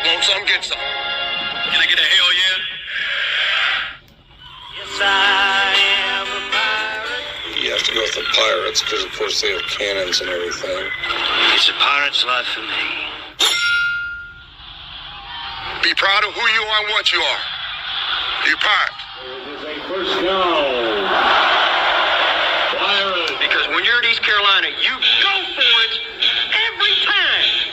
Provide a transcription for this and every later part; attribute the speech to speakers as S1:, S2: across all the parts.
S1: Want some, get some. Can I get a hell yeah? Yes, I am a pirate. You have to go with the pirates because, of course, they have cannons and everything. It's a pirate's life for me. Be proud of who you are and what you are. You're pirate. It is a first down. Pirate. Because when you're at East Carolina, you go for it every time.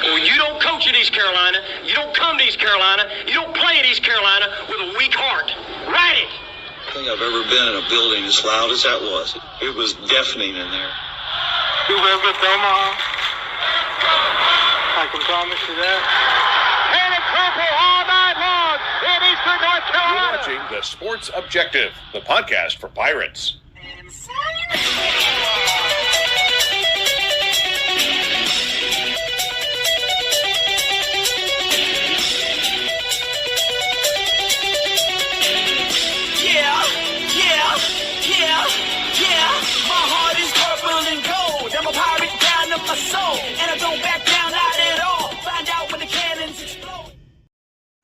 S1: When you don't coach at East Carolina, you don't come to East Carolina, you don't play at East Carolina with a weak heart. Write it.
S2: I think I've ever been in a building as loud as that was. It was deafening in there.
S3: You live with Omaha? I can promise you that. And it's purple all night long in Eastern North Carolina.
S4: You're watching The Sports Objective, the podcast for Pirates.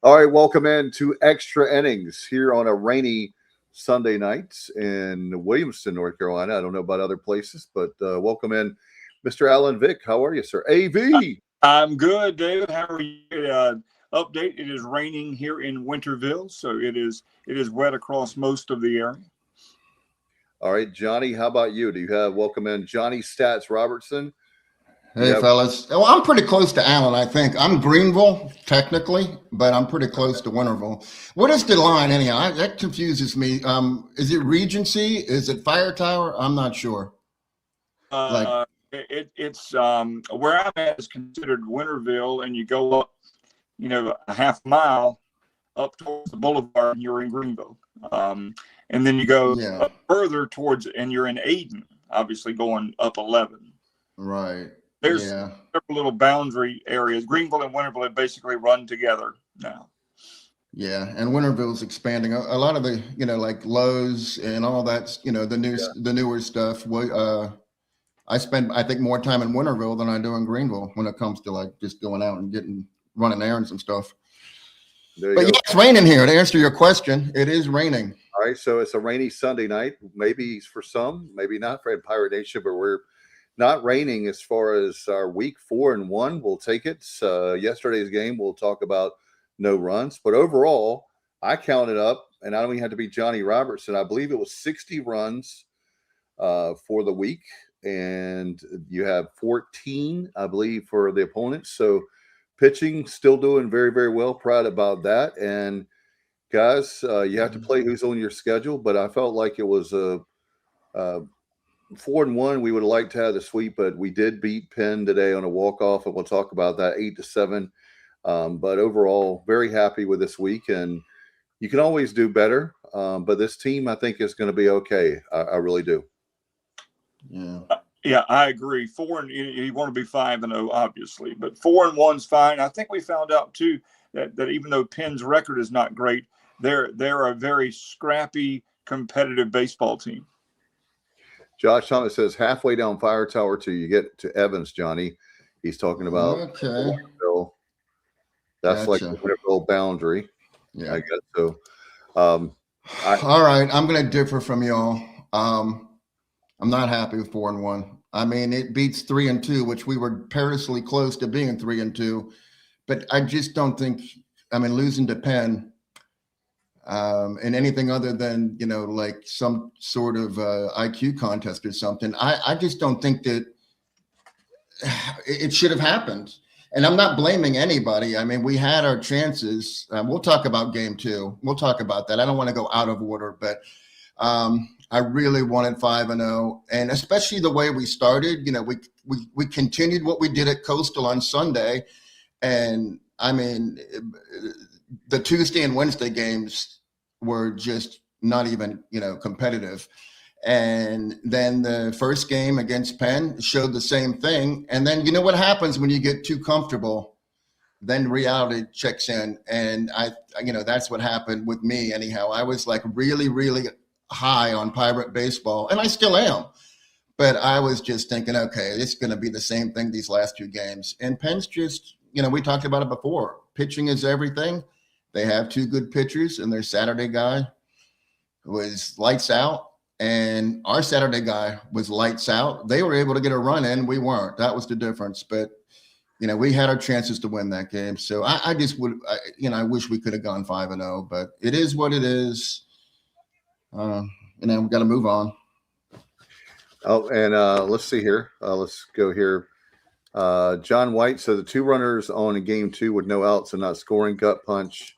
S5: All right, welcome in to Extra Innings here on a rainy Sunday night in Williamston, North Carolina. I don't know about other places, but welcome in, Mr. Alan Vick. How are you, sir? AV.
S6: I'm good, David. How are you? Update: it is raining here in Winterville, so it is wet across most of the area.
S5: All right, Johnny. How about you? Do you have welcome in Johnny Stats Robertson?
S7: Hey, fellas. Well, I'm pretty close to Allen, I think. I'm Greenville, technically, but I'm pretty close to Winterville. What is the line, anyhow? That confuses me. Is it Regency? Is it Fire Tower? I'm not sure.
S6: It's where I'm at is considered Winterville, and you go up, a half mile up towards the boulevard, and you're in Greenville. And then you go up further towards, and you're in Ayden, obviously going up 11.
S7: Right.
S6: There's several little boundary areas. Greenville and Winterville have basically run together now.
S7: Yeah, and Winterville's expanding. A lot of the, like Lowe's and all that, the newer stuff. I spend, I think, more time in Winterville than I do in Greenville when it comes to like just going out and running errands and stuff. But yeah, it's raining here. To answer your question, it is raining.
S5: All right, so it's a rainy Sunday night. Maybe for some, maybe not for Pirate Nation, but we're not raining as far as our week 4-1. We'll take it. Yesterday's game, we'll talk about no runs. But overall, I counted up, and I don't even have to be Johnny Robertson. I believe it was 60 runs for the week. And you have 14, I believe, for the opponents. So pitching still doing very, very well. Proud about that. And guys, you have to play who's on your schedule. But I felt like it was a 4-1. We would have liked to have the sweep, but we did beat Penn today on a walk-off, and we'll talk about that 8-7. But overall, very happy with this week, and you can always do better. But this team, I think, is going to be okay. I really do.
S6: Yeah, I agree. You want to be 5-0, obviously, but 4-1's fine. I think we found out too that even though Penn's record is not great, they're a very scrappy, competitive baseball team.
S5: Josh Thomas says halfway down Fire Tower till you get to Evans, Johnny. He's talking about Winterville. That's like the Winterville boundary. Yeah, I guess so. All
S7: right, I'm going to differ from y'all. I'm not happy with 4-1. I mean, it beats 3-2, which we were perilously close to being 3-2. But I just don't think. I mean, losing to Penn. And anything other than, like some sort of IQ contest or something. I just don't think that it should have happened. And I'm not blaming anybody. I mean, we had our chances. We'll talk about game 2. We'll talk about that. I don't want to go out of order, but I really wanted 5-0. And especially the way we started, we continued what we did at Coastal on Sunday. And I mean, the Tuesday and Wednesday games were just not even, competitive. And then the first game against Penn showed the same thing. And then you know what happens when you get too comfortable? Then reality checks in. And that's what happened with me anyhow. I was like really, really high on Pirate baseball, and I still am. But I was just thinking, okay, it's going to be the same thing these last 2 games. And Penn's just, we talked about it before. Pitching is everything. They have two good pitchers, and their Saturday guy was lights out, and our Saturday guy was lights out. They were able to get a run in. We weren't. That was the difference. But, we had our chances to win that game. So I just would, I wish we could have gone 5-0, but it is what it is. We've got to move on.
S5: Oh, and let's see here. Let's go here. John White said the 2 runners on in game 2 with no outs and not scoring, gut punch.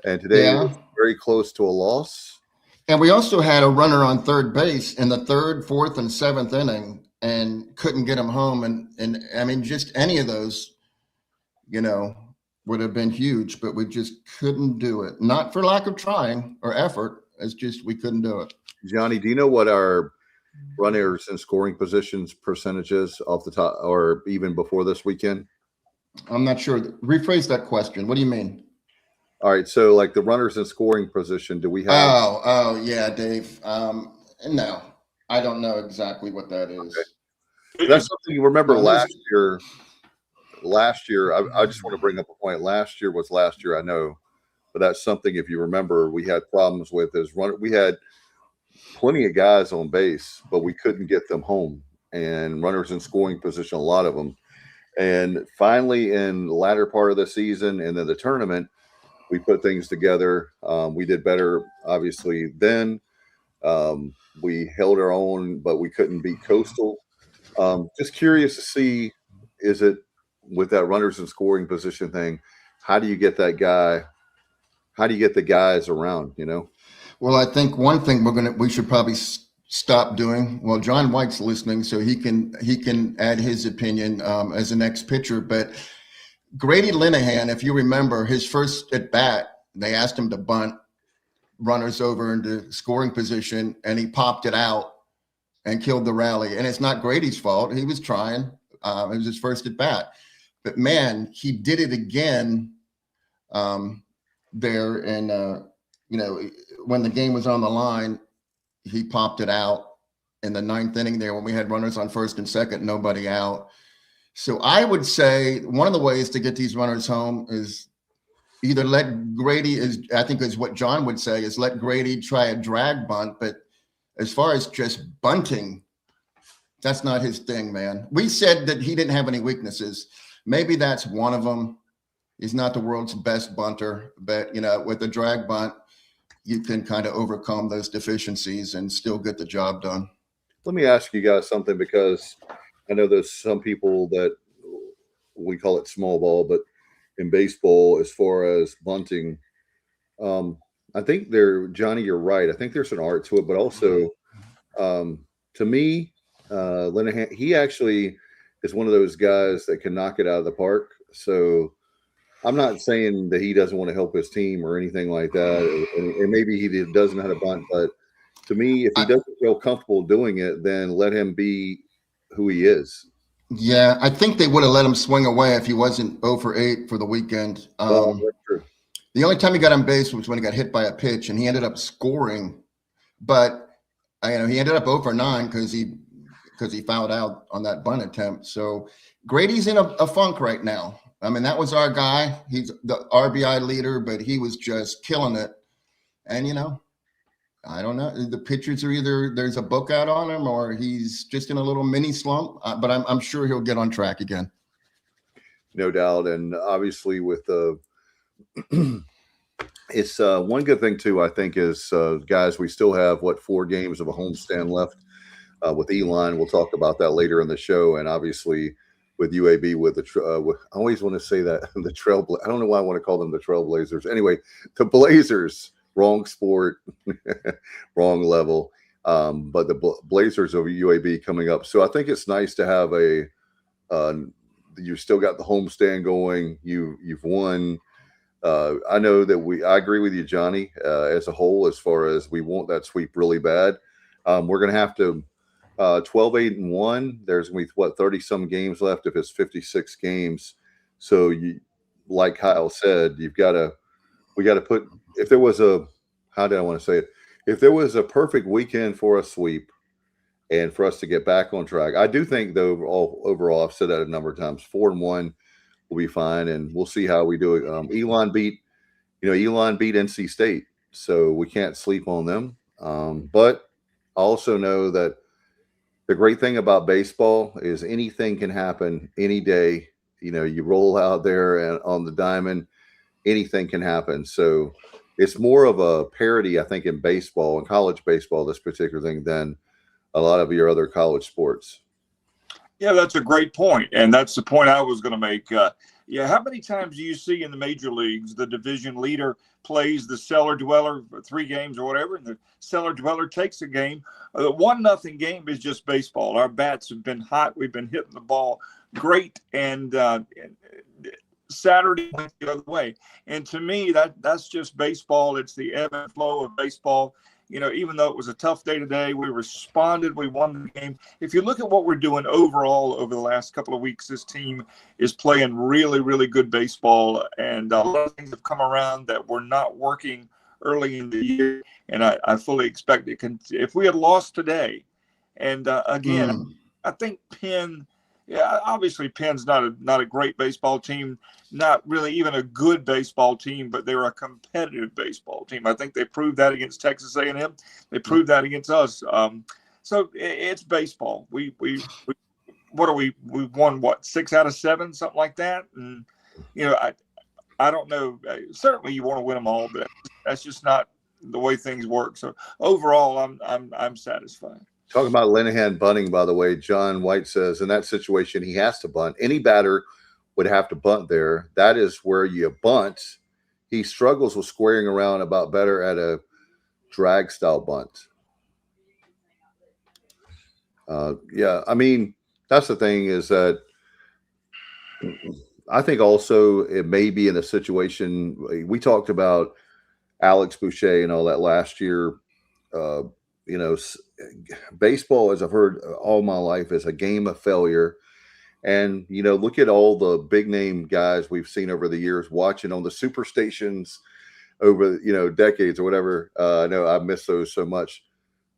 S5: And today was very close to a loss.
S7: And we also had a runner on third base in the 3rd, 4th, and 7th inning and couldn't get him home. And I mean, just any of those, would have been huge, but we just couldn't do it. Not for lack of trying or effort. It's just we couldn't do it.
S5: Johnny, do you know what our runners in scoring positions percentages off the top or even before this weekend?
S7: I'm not sure. Rephrase that question. What do you mean?
S5: All right. So like the runners in scoring position, do we have?
S7: Oh yeah, Dave. No, I don't know exactly what that is.
S5: Okay. That's something you remember last year. I just want to bring up a point. Last year was last year, I know, but that's something, if you remember, we had problems with we had plenty of guys on base, but we couldn't get them home, and runners in scoring position, a lot of them. And finally, in the latter part of the season and then the tournament, we put things together. We did better, obviously, then. We held our own, but we couldn't beat Coastal. Just curious to see, is it with that runners in scoring position thing, how do you get that guy? How do you get the guys around, Well, I think one thing we should probably stop doing. Well, John White's listening, so he can add his opinion as an ex-pitcher. But Grady Linehan, if you remember his first at bat, they asked him to bunt runners over into scoring position, and he popped it out and killed the rally. And it's not Grady's fault. He was trying. It was his first at bat. But man, he did it again there. And, when the game was on the line, he popped it out in the 9th inning there when we had runners on first and second, nobody out. So I would say one of the ways to get these runners home is either let Grady, I think is what John would say, is let Grady try a drag bunt. But as far as just bunting, that's not his thing, man. We said that he didn't have any weaknesses. Maybe that's one of them. He's not the world's best bunter, but with a drag bunt, you can kind of overcome those deficiencies and still get the job done. Let me ask you guys something, because I know there's some people that we call it small ball, but in baseball, as far as bunting, I think Johnny, you're right. I think there's an art to it, but also to me, Linehan, he actually is one of those guys that can knock it out of the park. So I'm not saying that he doesn't want to help his team or anything like that, and maybe he doesn't know how to bunt. But to me, if he doesn't feel comfortable doing it, then let him be who he is.
S7: Yeah, I think they would have let him swing away if he wasn't 0 for 8 for the weekend.
S5: That's true.
S7: The only time he got on base was when he got hit by a pitch, and he ended up scoring. But he ended up 0 for 9 because he fouled out on that bunt attempt. So Grady's in a funk right now. I mean, that was our guy. He's the RBI leader, but he was just killing it. And, I don't know. The pitchers are either there's a book out on him or he's just in a little mini slump. But I'm sure he'll get on track again.
S5: No doubt. And obviously with it's one good thing, too, I think, is, guys, we still have, 4 games of a homestand left with Elon. We'll talk about that later in the show. And obviously with UAB, I always want to say that the Trailblazers. I don't know why I want to call them the Trailblazers. Anyway, the Blazers, wrong sport, wrong level. But the Blazers over UAB coming up. So I think it's nice to have you still got the homestand going. You've won. I know that I agree with you, Johnny, as a whole, as far as we want that sweep really bad. We're going to have to 12-8-1. There's going to be 30 some games left if it's 56 games. So you, like Kyle said, we got to put, if there was how did I want to say it? If there was a perfect weekend for a sweep and for us to get back on track, I do think though, overall, I've said that a number of times, 4-1 we'll be fine, and we'll see how we do it. Elon beat NC State, so we can't sleep on them. But I also know that the great thing about baseball is anything can happen any day. You roll out there and on the diamond, anything can happen. So it's more of a parity, I think, in baseball and college baseball, this particular thing, than a lot of your other college sports.
S6: Yeah, that's a great point. And that's the point I was going to make. How many times do you see in the major leagues the division leader plays the cellar dweller for 3 games or whatever, and the cellar dweller takes a game? The 1-0 game is just baseball. Our bats have been hot. We've been hitting the ball great. And Saturday went the other way. And to me, that's just baseball. It's the ebb and flow of baseball. Even though it was a tough day today, we responded, we won the game. If you look at what we're doing overall over the last couple of weeks, this team is playing really, really good baseball. And a lot of things have come around that were not working early in the year. And I fully expect it. If we had lost today, and again, I think Penn, obviously Penn's not a great baseball team, not really even a good baseball team, but they're a competitive baseball team. I think they proved that against Texas A&M. They proved that against us. So it's baseball. We what are we? We've won 6 out of 7, something like that. And I don't know. Certainly you want to win them all, but that's just not the way things work. So overall, I'm satisfied.
S5: Talking about Linehan bunting, by the way, John White says in that situation he has to bunt. Any batter would have to bunt there. That is where you bunt. He struggles with squaring around about better at a drag style bunt. I mean, that's the thing, is that I think also it may be in a situation. We talked about Alex Boucher and all that last year. Baseball, as I've heard all my life, is a game of failure. And, look at all the big name guys we've seen over the years watching on the super stations over, decades or whatever. I know I miss those so much.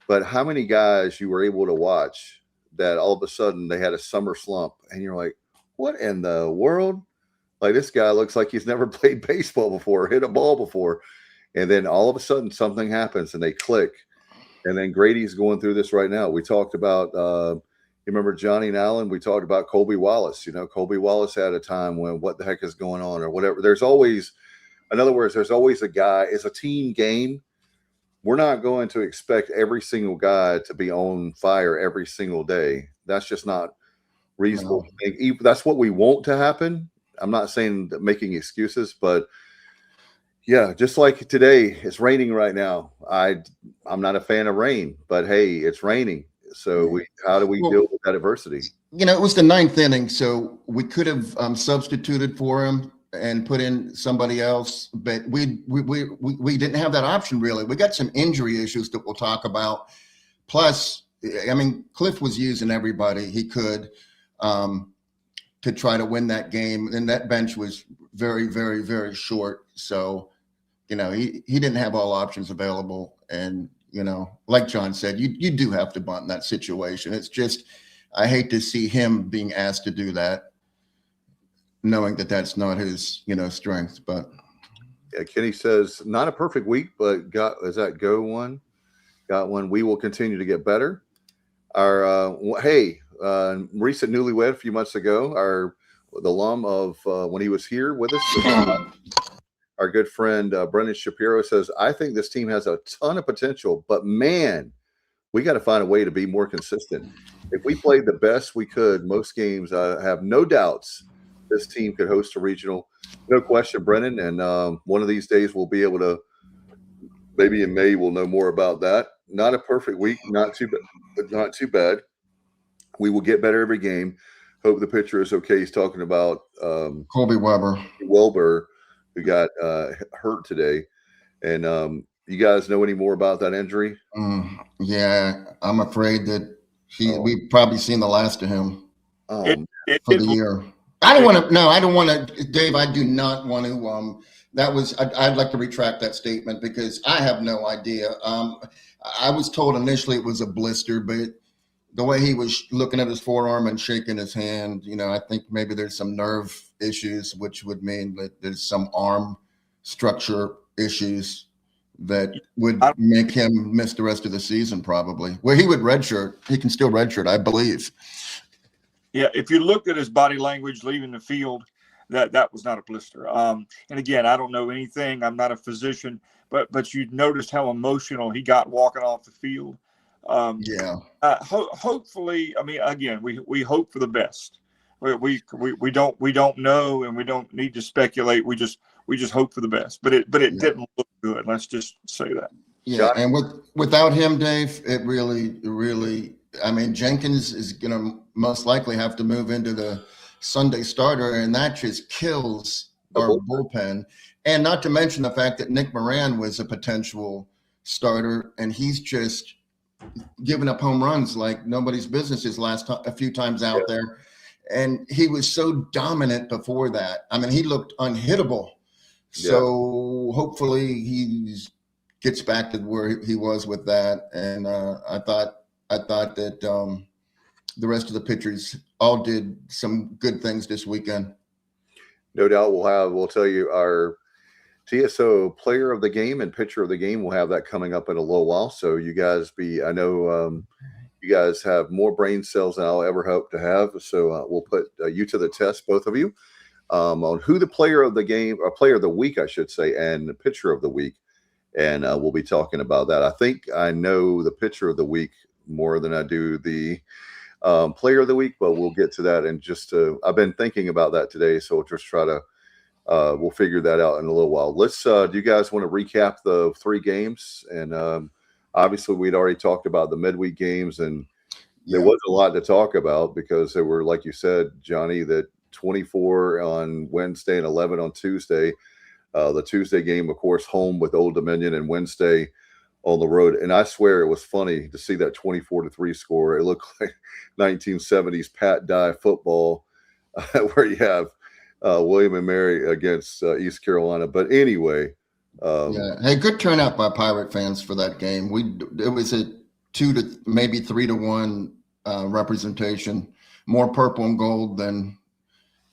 S5: But how many guys you were able to watch that all of a sudden they had a summer slump and you're like, what in the world? Like, this guy looks like he's never played baseball before, hit a ball before. And then all of a sudden something happens and they click. And then Grady's going through this right now. We talked about, you remember Johnny and Allen? We talked about Colby Wallace. Colby Wallace had a time when what the heck is going on or whatever. There's always, in other words, there's always a guy. It's a team game. We're not going to expect every single guy to be on fire every single day. That's just not reasonable. No. That's what we want to happen. I'm not saying that making excuses, but yeah, just like today, it's raining right now. I'm not a fan of rain, but hey, it's raining. So how do we deal with that adversity?
S7: It was the 9th inning, so we could have substituted for him and put in somebody else, but we didn't have that option really. We got some injury issues that we'll talk about. Plus, I mean, Cliff was using everybody he could to try to win that game, and that bench was very, very, very short. So, he didn't have all options available. And, like John said, you do have to bunt in that situation. It's just, I hate to see him being asked to do that, knowing that that's not his, strength. But
S5: yeah, Kenny says, not a perfect week, but got one? We will continue to get better. Our, recent newlywed a few months ago, the alum of when he was here with us, our good friend Brendan Shapiro says, I think this team has a ton of potential, but man, we got to find a way to be more consistent. If we played the best we could most games, I have no doubts this team could host a regional. No question, Brendan. And one of these days we'll be able to, maybe in May, we'll know more about that. Not a perfect week, not too bad. We will get better every game. Hope the pitcher is okay. He's talking about
S7: Colby
S5: Welber, who got hurt today. And you guys know any more about that injury?
S7: Yeah, I'm afraid that we've probably seen the last of him for the year. I don't want to, Dave, I do not want to, I'd like to retract that statement because I have no idea. I was told initially it was a blister, but the way he was looking at his forearm and shaking his hand, I think maybe there's some nerve issues, which would mean that there's some arm structure issues that would make him miss the rest of the season probably. Where he would redshirt. He can still redshirt, I believe.
S6: Yeah, if you looked at his body language leaving the field, that was not a blister. And again, I don't know anything. I'm not a physician, but you noticed how emotional he got walking off the field. Hopefully, I mean, again, we hope for the best. We don't know, and we don't need to speculate. We just hope for the best. But it didn't look good. Let's just say that.
S7: Yeah, and without him, Dave, it really. I mean, Jenkins is going to most likely have to move into the Sunday starter, and that just kills our bullpen. And not to mention the fact that Nick Moran was a potential starter, and he's just giving up home runs like nobody's business his a few times out there. And he was so dominant before that. I mean, he looked unhittable. So hopefully he gets back to where he was with that. And I thought that the rest of the pitchers all did some good things this weekend.
S5: No doubt we'll tell you our TSO player of the game and pitcher of the game. We'll have that coming up in a little while. So you guys I know you guys have more brain cells than I'll ever hope to have. So we'll put you to the test, both of you, on who the player of the game, or player of the week, I should say, and the pitcher of the week. And we'll be talking about that. I think I know the pitcher of the week more than I do the player of the week, but we'll get to that. And I've been thinking about that today. So we'll just try to, we'll figure that out in a little while. Let's, do you guys want to recap the 3 games? And obviously we'd already talked about the midweek games, and there was a lot to talk about because there were, like you said, Johnny, that 24 on Wednesday and 11 on Tuesday. The Tuesday game, of course, home with Old Dominion, and Wednesday on the road. And I swear it was funny to see that 24-3 score. It looked like 1970s Pat Dye football where you have William and Mary against East Carolina. But anyway.
S7: Hey, good turnout by Pirate fans for that game. It was a 2 to maybe 3 to 1 representation. More purple and gold than,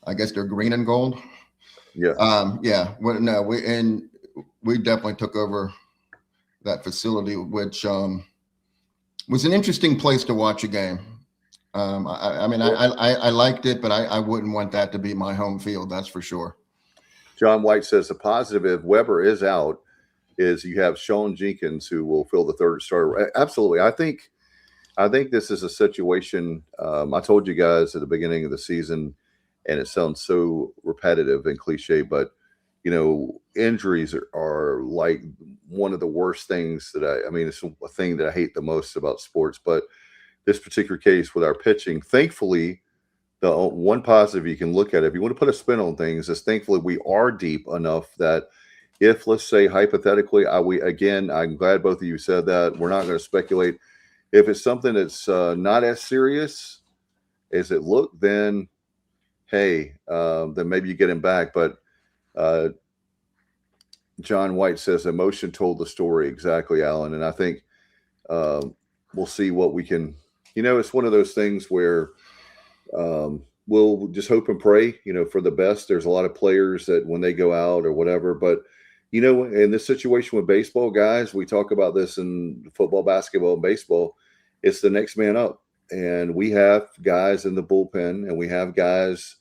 S7: I guess, they're green and gold. Yeah. We definitely took over that facility, which was an interesting place to watch a game. I mean, I liked it, but I wouldn't want that to be my home field. That's for sure.
S5: John White says the positive, if Weber is out, is you have Sean Jenkins who will fill the third starter. Absolutely. I think this is a situation. I told you guys at the beginning of the season, and it sounds so repetitive and cliche, but injuries are like one of the worst things that it's a thing that I hate the most about sports. But this particular case with our pitching, thankfully, the one positive you can look at, if you want to put a spin on things, is thankfully we are deep enough that if, let's say, hypothetically, I'm glad both of you said that. We're not going to speculate. If it's something that's not as serious as it looked, then hey, then maybe you get him back. But John White says emotion told the story. Exactly, Alan. And I think we'll see what we can, it's one of those things where we'll just hope and pray, for the best. There's a lot of players that when they go out or whatever, but in this situation with baseball, guys, we talk about this in football, basketball, and baseball. It's the next man up. And we have guys in the bullpen, and we have guys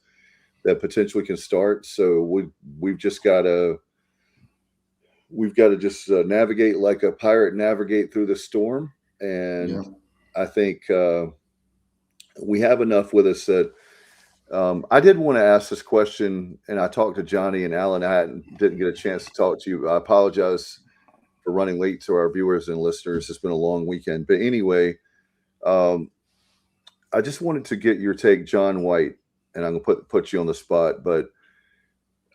S5: that potentially can start. So we've just got to just navigate like a pirate navigate through the storm. And I think we have enough with us that I did want to ask this question, and I talked to Johnny and Alan. I didn't get a chance to talk to you. I apologize for running late to our viewers and listeners. It's been a long weekend. But anyway, I just wanted to get your take, John White, and I'm going to put you on the spot. But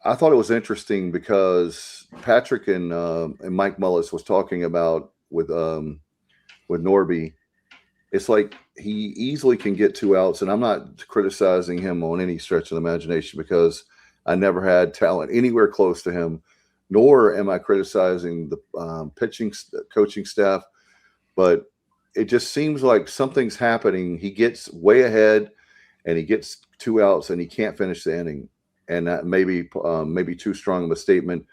S5: I thought it was interesting because Patrick and Mike Mullis was talking about with Norby. It's like he easily can get 2 outs, and I'm not criticizing him on any stretch of the imagination because I never had talent anywhere close to him, nor am I criticizing the pitching coaching staff. But it just seems like something's happening. He gets way ahead and he gets 2 outs and he can't finish the inning. And that maybe too strong of a statement,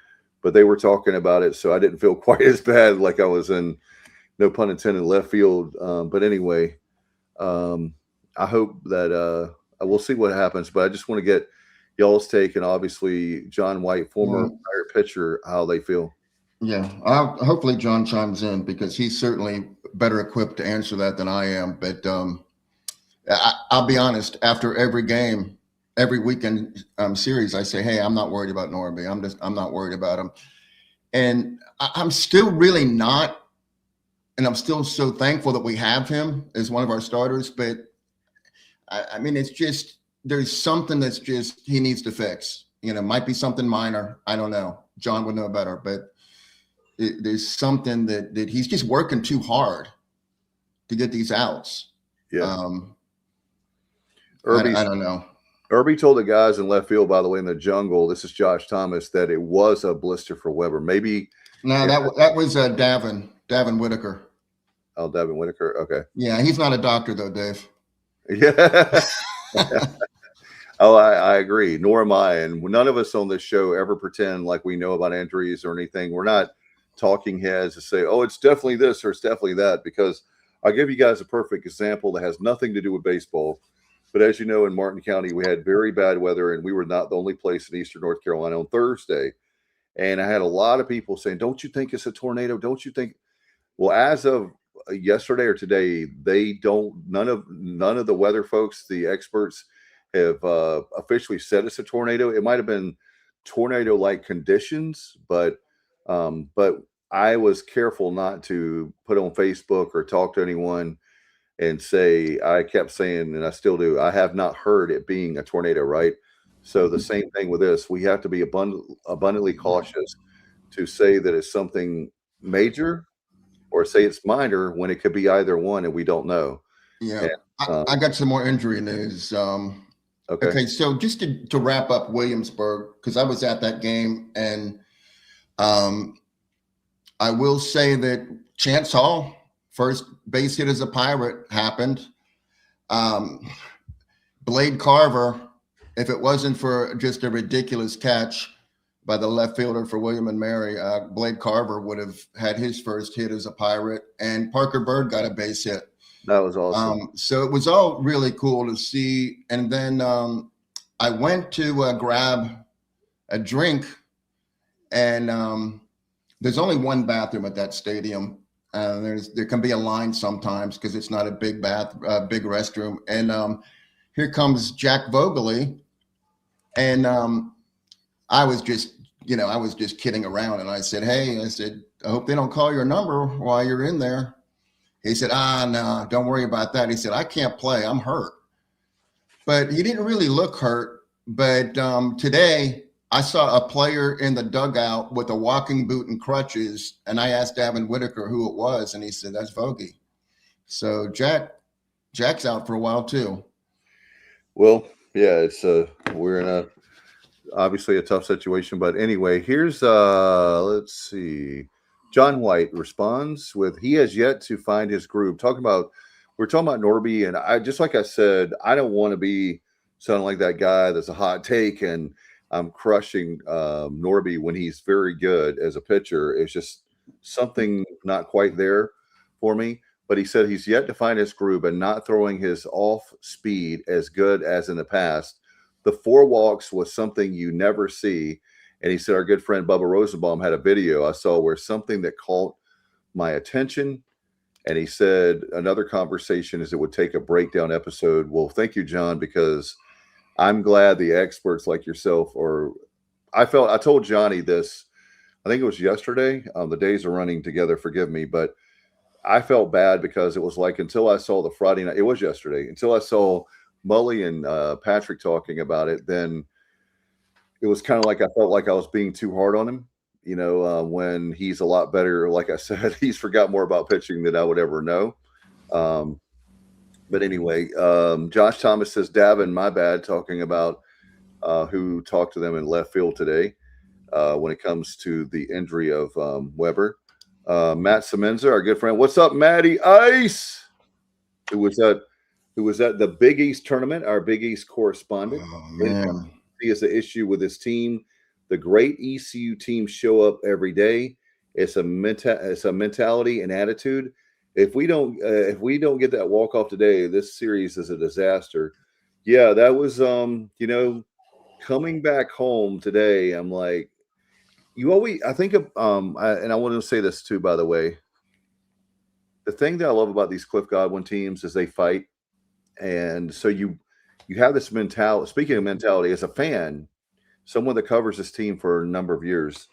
S5: but they were talking about it, so I didn't feel quite as bad, like I was in, no pun intended, left field. But anyway, I hope that we'll see what happens. But I just want to get y'all's take, and obviously John White, former Pirate pitcher, how they feel.
S7: Yeah, hopefully John chimes in because he's certainly better equipped to answer that than I am. But I'll be honest, after every game, every weekend series, I say, hey, I'm not worried about Norby. I'm not worried about him. And I'm still really not. And I'm still so thankful that we have him as one of our starters. But I mean, it's just, there's something that's just, he needs to fix. You know, might be something minor. I don't know. John would know better. But there's something that he's just working too hard to get these outs.
S5: Yeah.
S7: I don't know.
S5: Irby told the guys in left field, by the way, in the jungle, this is Josh Thomas, that it was a blister for Weber. Maybe.
S7: No, that was Davin Whitaker.
S5: Oh, Davin Whitaker. Okay.
S7: Yeah, he's not a doctor though, Dave.
S5: Yeah. Oh, I agree. Nor am I. And none of us on this show ever pretend like we know about injuries or anything. We're not talking heads to say, oh, it's definitely this or it's definitely that, because I'll give you guys a perfect example that has nothing to do with baseball. But as you know, in Martin County, we had very bad weather, and we were not the only place in eastern North Carolina on Thursday. And I had a lot of people saying, don't you think it's a tornado? Don't you think? Well, as of yesterday or today, they don't, none of the weather folks, the experts, have officially said it's a tornado. It might have been tornado-like conditions, but I was careful not to put on Facebook or talk to anyone and say, I kept saying, and I still do, I have not heard it being a tornado, right? So the same thing with this, we have to be abundantly cautious to say that it's something major or say it's minor when it could be either one and we don't know.
S7: Yeah, and, I got some more injury news. Okay, so just to wrap up Williamsburg, because I was at that game, and I will say that Chance Hall, first base hit as a Pirate, happened. Blade Carver, if it wasn't for just a ridiculous catch by the left fielder for William and Mary, Blade Carver would have had his first hit as a Pirate, and Parker Bird got a base hit.
S5: That was awesome.
S7: So it was all really cool to see. And then I went to grab a drink, and there's only one bathroom at that stadium. There can be a line sometimes because it's not a big big restroom. And here comes Jack Vogeley, and I was just kidding around, and I said, "Hey," I said, "I hope they don't call your number while you're in there." He said, "No, don't worry about that." He said, "I can't play. I'm hurt." But he didn't really look hurt. But today I saw a player in the dugout with a walking boot and crutches, and I asked Davin Whitaker who it was, and he said, "That's Vogie." So Jack's out for a while too.
S5: Well, yeah, it's we're in obviously a tough situation, but anyway, here's let's see. John White responds with, he has yet to find his groove. We're talking about Norby, and I, just like I said, I don't want to be sounding like that guy that's a hot take and I'm crushing Norby when he's very good as a pitcher. It's just something not quite there for me. But he said he's yet to find his groove and not throwing his off speed as good as in the past. The 4 walks was something you never see. And he said our good friend Bubba Rosenbaum had a video I saw where something that caught my attention. And he said another conversation is it would take a breakdown episode. Well, thank you, John, because I'm glad the experts like yourself I told Johnny this, I think it was yesterday. The days are running together, forgive me, but I felt bad because it was like until I saw the Friday night, it was yesterday, until I saw Mully and Patrick talking about it, then it was kind of like I felt like I was being too hard on him, when he's a lot better. Like I said, he's forgot more about pitching than I would ever know. But anyway, Josh Thomas says, Davin, my bad, talking about who talked to them in left field today when it comes to the injury of Weber. Matt Semenza, our good friend. What's up, Matty Ice? Who was at the Big East tournament, our Big East correspondent.
S7: Oh, man.
S5: He has an issue with his team. The great ECU team show up every day. It's a mentality and attitude. If we don't get that walk off today, this series is a disaster. Yeah, that was coming back home today. I'm like, I think and I want to say this too, by the way. The thing that I love about these Cliff Godwin teams is they fight. And so you have this mentality. Speaking of mentality, as a fan, someone that covers this team for a number of years,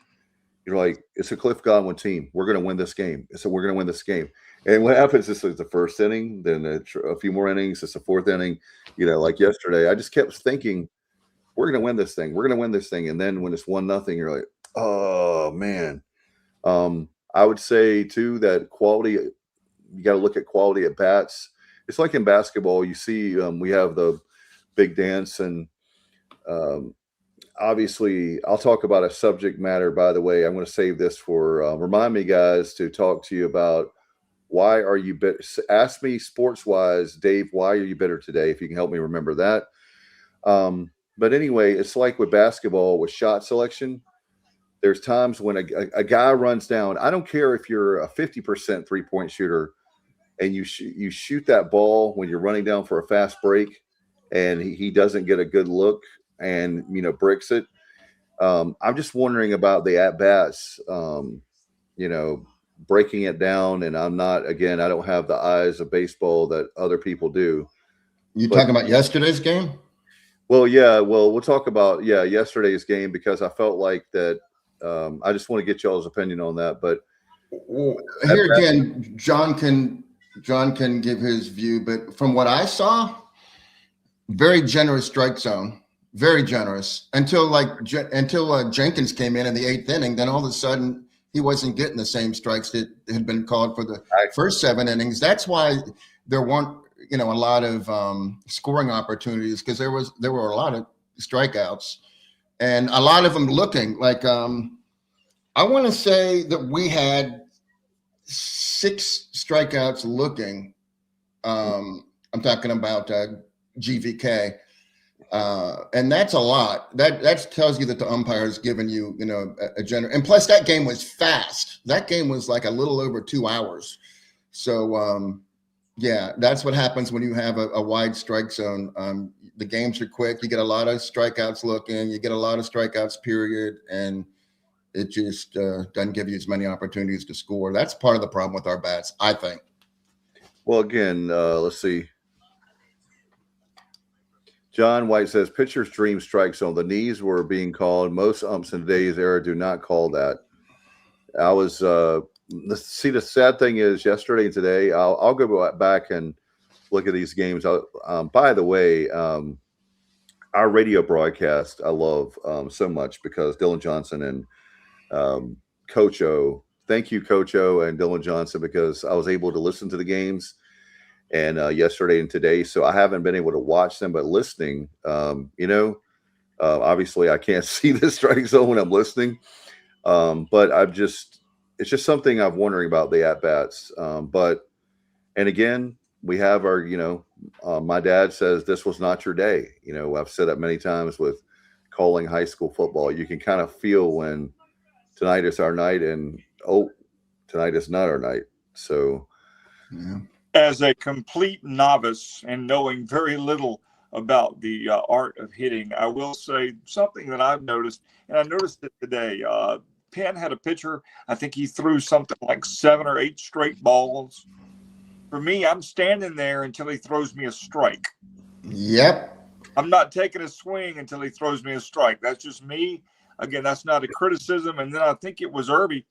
S5: you're like, it's a Cliff Godwin team. We're going to win this game. So we're going to win this game. And what happens is the first inning, then a few more innings. It's the fourth inning. Like yesterday, I just kept thinking, we're going to win this thing. We're going to win this thing. And then when it's 1-0, you're like, oh man. I would say too that quality. You got to look at quality at bats. It's like in basketball. You see, we have the big dance, and obviously, I'll talk about a subject matter. By the way, I'm going to save this for. Remind me, guys, to talk to you about why are you bitter. Ask me sports wise, Dave. Why are you bitter today? If you can help me remember that. But anyway, it's like with basketball with shot selection. There's times when a guy runs down. I don't care if you're a 50% 3-point shooter, and you shoot that ball when you're running down for a fast break, and he doesn't get a good look and bricks it. I'm just wondering about the at bats. Breaking it down, and I'm not. Again, I don't have the eyes of baseball that other people do.
S7: You talking about yesterday's game?
S5: Well, yeah. Well, we'll talk about yesterday's game because I felt like that. I just want to get y'all's opinion on that. But
S7: here again, John can give his view. But from what I saw, very generous strike zone, very generous until Jenkins came in the 8th inning. Then all of a sudden he wasn't getting the same strikes that had been called for the first 7 innings. That's why there weren't a lot of scoring opportunities, because there were a lot of strikeouts. And a lot of them looking like I want to say that we had 6 strikeouts looking. I'm talking about GVK, and that's a lot. That tells you that the umpire is giving you a general. And plus, that game was fast. That game was like a little over 2 hours. So that's what happens when you have a wide strike zone. The games are quick. You get a lot of strikeouts looking. You get a lot of strikeouts, period. And it just doesn't give you as many opportunities to score. That's part of the problem with our bats, I think.
S5: Well, again, let's see. John White says, pitcher's dream strike zone. The knees were being called. Most umps in today's era do not call that. I was see, the sad thing is yesterday and today, I'll go back and look at these games. By the way, our radio broadcast I love so much because Dylan Johnson and Coach O. Thank you, Coach O and Dylan Johnson, because I was able to listen to the games and yesterday and today. So I haven't been able to watch them, but listening, obviously I can't see the strike zone when I'm listening. But it's just something I'm wondering about the at-bats. And again, we have our, my dad says this was not your day. I've said that many times with calling high school football. You can kind of feel when tonight is our night and, tonight is not our night. So
S6: as a complete novice and knowing very little about the art of hitting, I will say something that I've noticed, and I noticed it today. Penn had a pitcher, I think he threw something like 7 or 8 straight balls. For me, I'm standing there until he throws me a strike.
S7: Yep.
S6: I'm not taking a swing until he throws me a strike. That's just me. Again, that's not a criticism. And then I think it was Irby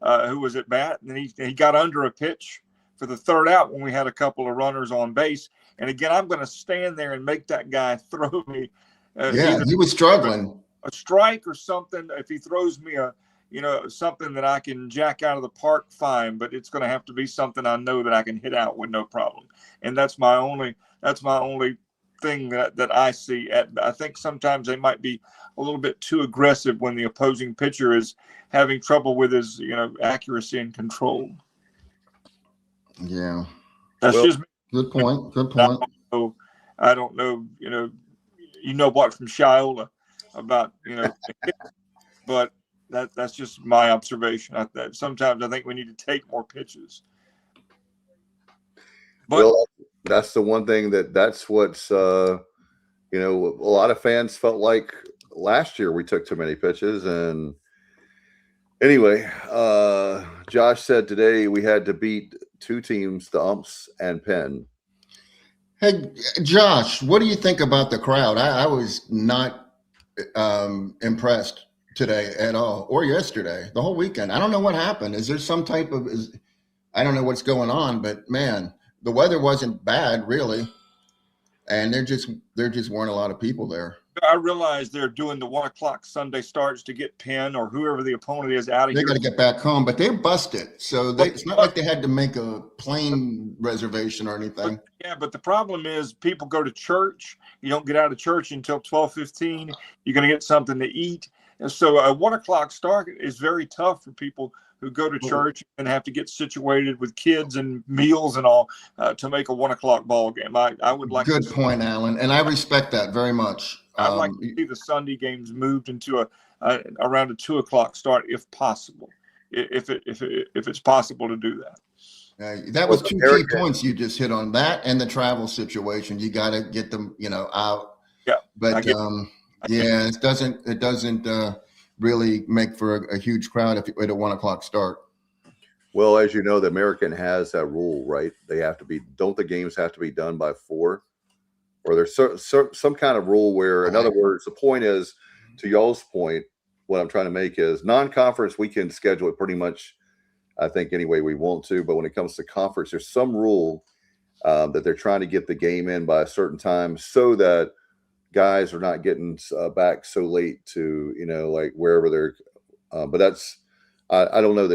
S6: who was at bat, and he got under a pitch for the 3rd out when we had a couple of runners on base. And again, I'm going to stand there and make that guy throw me.
S7: He was struggling.
S6: A strike or something. If he throws me something that I can jack out of the park, fine. But it's going to have to be something I know that I can hit out with no problem. And that's my only thing that I see. I think sometimes they might be a little bit too aggressive when the opposing pitcher is having trouble with his, accuracy and control.
S7: Yeah.
S6: That's just
S7: good point. Good point.
S6: I don't know, what from Shiola about, but that's just my observation. Sometimes I think we need to take more pitches. But
S5: that's the one thing that's what's, a lot of fans felt like last year we took too many pitches. And anyway, Josh said today we had to beat two teams, the Umps and Penn.
S7: Hey, Josh, what do you think about the crowd? I was not impressed today at all, or yesterday, the whole weekend. I don't know what happened. Is there some type of, I don't know what's going on, but man, the weather wasn't bad really. And there just weren't a lot of people there.
S6: I realize they're doing the 1 o'clock Sunday starts to get Penn or whoever the opponent is out of
S7: here.
S6: They
S7: got to get back home, but they're busted. So it's not like they had to make a plane reservation or anything.
S6: But the problem is people go to church. You don't get out of church until 12:15. You're going to get something to eat. And so a 1 o'clock start is very tough for people who go to church and have to get situated with kids and meals and all to make a 1 o'clock ball game. I would like.
S7: Good point, Alan, and I respect that very much.
S6: I'd like to see the Sunday games moved into around a 2 o'clock start, if possible, if it's possible to do that.
S7: That was two key points you just hit on, that and the travel situation. You got to get them, out.
S6: Yeah,
S7: but it doesn't really make for a huge crowd if at a 1 o'clock start.
S5: Well, as you know, the American has that rule, right? They have to be. Don't the games have to be done by 4? Or there's some kind of rule where, in other words, the point is, to y'all's point, what I'm trying to make is non-conference, we can schedule it pretty much, I think, any way we want to. But when it comes to conference, there's some rule that they're trying to get the game in by a certain time so that guys are not getting back so late to, like wherever they're. But that's, I don't know.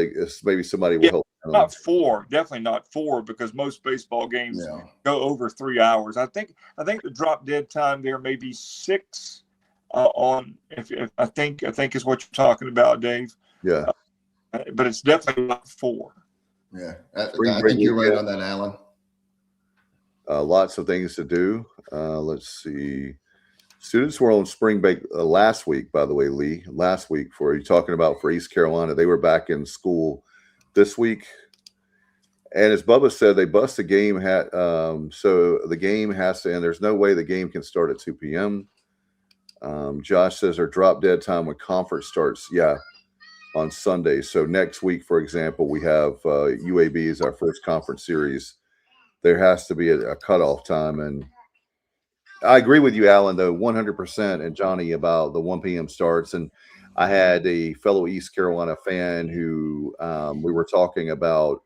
S5: Maybe somebody will help.
S6: Not 4, definitely not 4, because most baseball games go over 3 hours. I think the drop dead time there may be 6 on. If I think is what you're talking about, Dave.
S5: Yeah,
S6: but it's definitely not 4.
S7: Yeah, I think you're right on that, Alan.
S5: Lots of things to do. Let's see. Students were on spring break last week, by the way, Lee. Last week, for you talking about for East Carolina, they were back in school this week. And as Bubba said, they bust the game. So the game has to end. There's no way the game can start at 2 p.m. Josh says our drop dead time when conference starts, on Sunday. So next week, for example, we have UAB is our first conference series. There has to be a cutoff time. And I agree with you, Alan, though, 100%, and Johnny, about the 1 p.m. starts. And I had a fellow East Carolina fan who we were talking about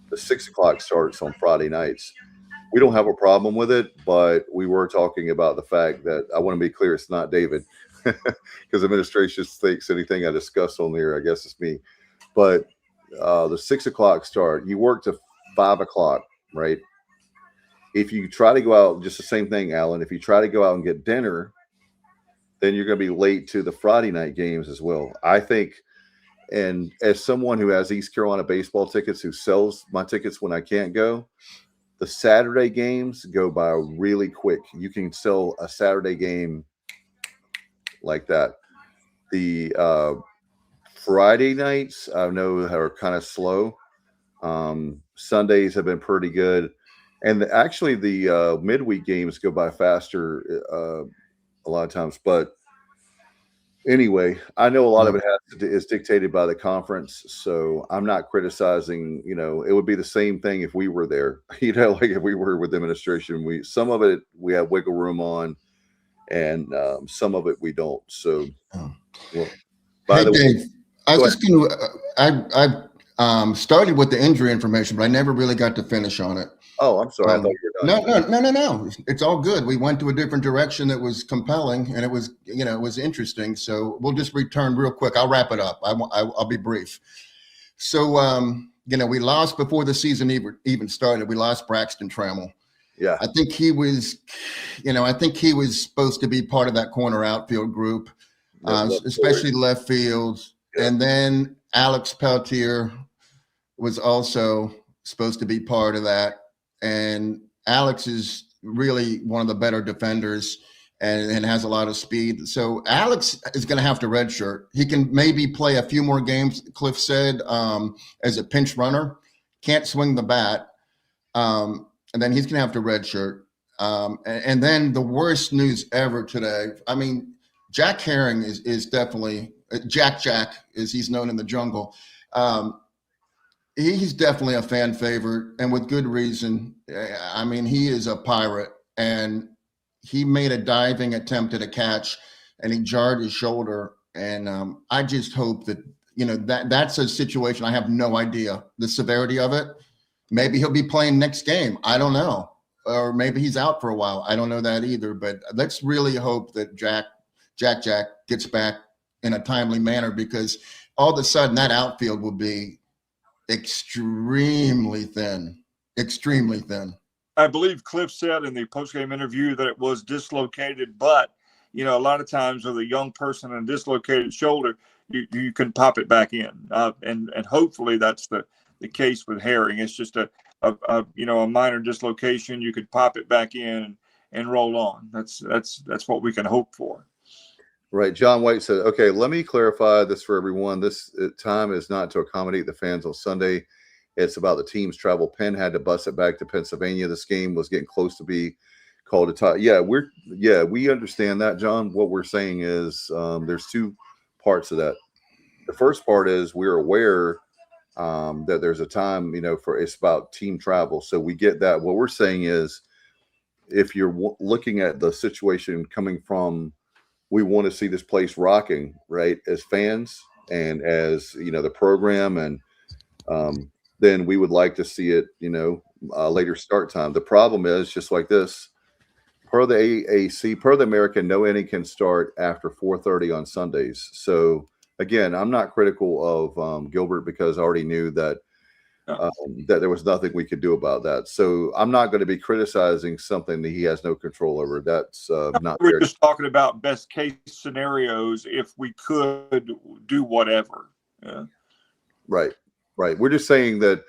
S5: the 6 o'clock starts on Friday nights. We don't have a problem with it, but we were talking about the fact that I want to be clear, it's not David, because administration thinks anything I discuss on there, I guess it's me. But the 6 o'clock start, you work to 5 o'clock, right? If you try to go out, just the same thing, Alan, if you try to go out and get dinner, then you're going to be late to the Friday night games as well. I think, and as someone who has East Carolina baseball tickets, who sells my tickets when I can't go, the Saturday games go by really quick. You can sell a Saturday game like that. The Friday nights, I know, are kind of slow. Sundays have been pretty good. And actually, the midweek games go by faster a lot of times. But anyway, I know a lot of it is dictated by the conference. So I'm not criticizing, it would be the same thing if we were there, like if we were with the administration. Some of it we have wiggle room on, and some of it we don't. So,
S7: by the way, Dave, I was just going to, I started with the injury information, but I never really got to finish on it.
S5: Oh, I'm sorry. I thought you were done.
S7: No. It's all good. We went to a different direction that was compelling, and it was, it was interesting. So we'll just return real quick. I'll wrap it up. I'll be brief. So, we lost before the season even started. We lost Braxton Trammell.
S5: Yeah.
S7: I think he was, I think he was supposed to be part of that corner outfield group, especially left field. Yeah. And then Alex Peltier was also supposed to be part of that. And Alex is really one of the better defenders and has a lot of speed. So Alex is going to have to redshirt. He can maybe play a few more games, Cliff said, as a pinch runner. Can't swing the bat. And then he's going to have to redshirt. And then the worst news ever today. I mean, Jack Herring is definitely Jack, as he's known in the jungle. He's definitely a fan favorite, and with good reason. I mean, he is a Pirate, and he made a diving attempt at a catch, and he jarred his shoulder. And I just hope that, that's a situation. I have no idea the severity of it. Maybe he'll be playing next game. I don't know. Or maybe he's out for a while. I don't know that either. But let's really hope that Jack gets back in a timely manner, because all of a sudden that outfield will be extremely thin.
S6: I believe Cliff said in the postgame interview that it was dislocated, but a lot of times with a young person and a dislocated shoulder, you can pop it back in, and hopefully that's the case with Herring. It's just a minor dislocation. You could pop it back in and roll on. That's what we can hope for.
S5: Right. John White said, okay, let me clarify this for everyone. This time is not to accommodate the fans on Sunday. It's about the team's travel. Penn had to bus it back to Pennsylvania. This game was getting close to be called a tie. Yeah, we understand that, John. What we're saying is there's two parts of that. The first part is we're aware that there's a time, for it's about team travel. So we get that. What we're saying is, if you're looking at the situation coming from, we want to see this place rocking, right, as fans and as, the program. And then we would like to see it, later start time. The problem is just like this. Per the AAC, per the American, no inning can start after 4:30 on Sundays. So, again, I'm not critical of Gilbert, because I already knew that that there was nothing we could do about that. So I'm not going to be criticizing something that he has no control over. That's not.
S6: We're just talking about best case scenarios if we could do whatever. Yeah.
S5: Right. We're just saying that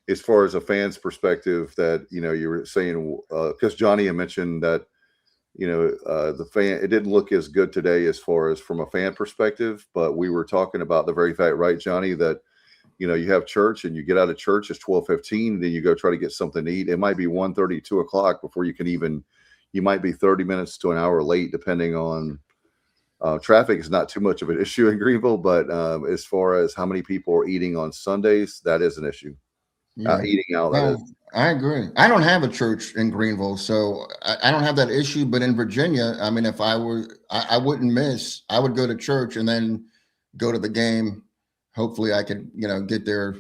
S5: as far as a fan's perspective, that, you were saying, because Johnny had mentioned that, the fan, it didn't look as good today as far as from a fan perspective, but we were talking about the very fact, right, Johnny, that, you have church and you get out of church, it's 12:15, and then you go try to get something to eat. It might be 1:30, 2 o'clock before you can you might be 30 minutes to an hour late, depending on traffic is not too much of an issue in Greenville, but as far as how many people are eating on Sundays, that is an issue.
S7: Yeah.
S5: Eating out.
S7: Well, I agree. I don't have a church in Greenville, so I don't have that issue. But in Virginia, I mean, if I were, I wouldn't miss. I would go to church and then go to the game. Hopefully, I could, get there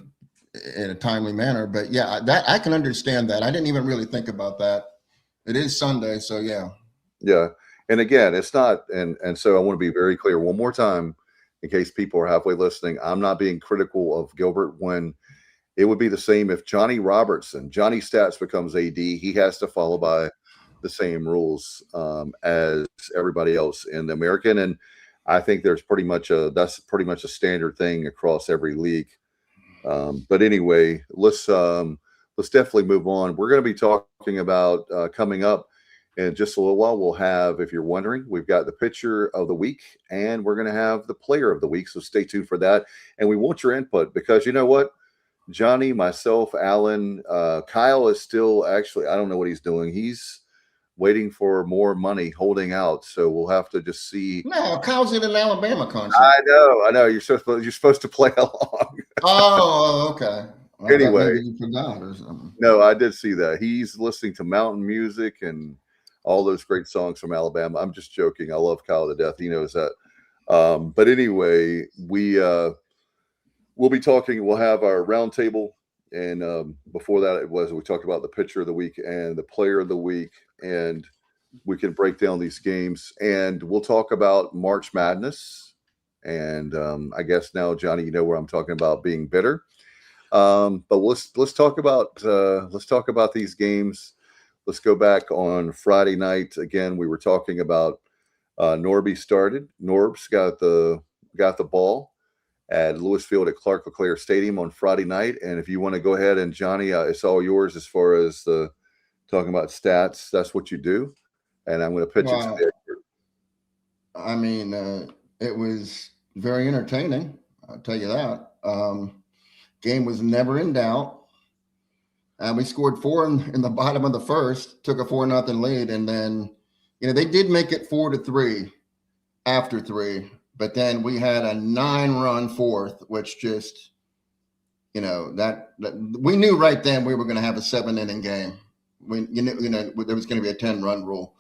S7: in a timely manner. But yeah, that I can understand that. I didn't even really think about that. It is Sunday, so yeah.
S5: Yeah, and again, it's not, and so I want to be very clear one more time, in case people are halfway listening. I'm not being critical of Gilbert. When it would be the same if Johnny Stats becomes AD, he has to follow by the same rules as everybody else in the American. And I think that's pretty much a standard thing across every league. But anyway, let's definitely move on. We're going to be talking about coming up in just a little while. We'll have, if you're wondering, we've got the pitcher of the week, and we're going to have the player of the week. So stay tuned for that. And we want your input, because you know what? Johnny, myself, Alan, Kyle is still actually, I don't know what he's doing. He's waiting for more money, holding out. So we'll have to just see.
S7: No, Kyle's in an Alabama concert.
S5: I know. You're supposed to play along.
S7: Oh, okay. Well,
S5: anyway,
S7: maybe you forgot or something.
S5: No, I did see that. He's listening to mountain music and all those great songs from Alabama. I'm just joking. I love Kyle to death. He knows that. But anyway, we'll be talking. We'll have our roundtable. And before that, we talked about the pitcher of the week and the player of the week. And we can break down these games. And we'll talk about March Madness. And I guess now, Johnny, you know where I'm talking about being bitter. But let's talk about these games. let's go back on Friday night. Again, we were talking about Norby started. Norbs got the ball at Lewis Field at Clark LeClaire Stadium on Friday night. And if you want to go ahead and Johnny, it's all yours as far as the talking about stats. That's what you do. And I'm going to pitch it to the expert.
S7: I mean, it was very entertaining. I'll tell you that. Game was never in doubt. We scored 4 in the bottom of the first, took a 4-0 lead. And then, they did make it 4-3 after 3. But then we had a 9-run fourth, which just, that we knew right then we were going to have a 7-inning game. There was going to be a 10-run rule,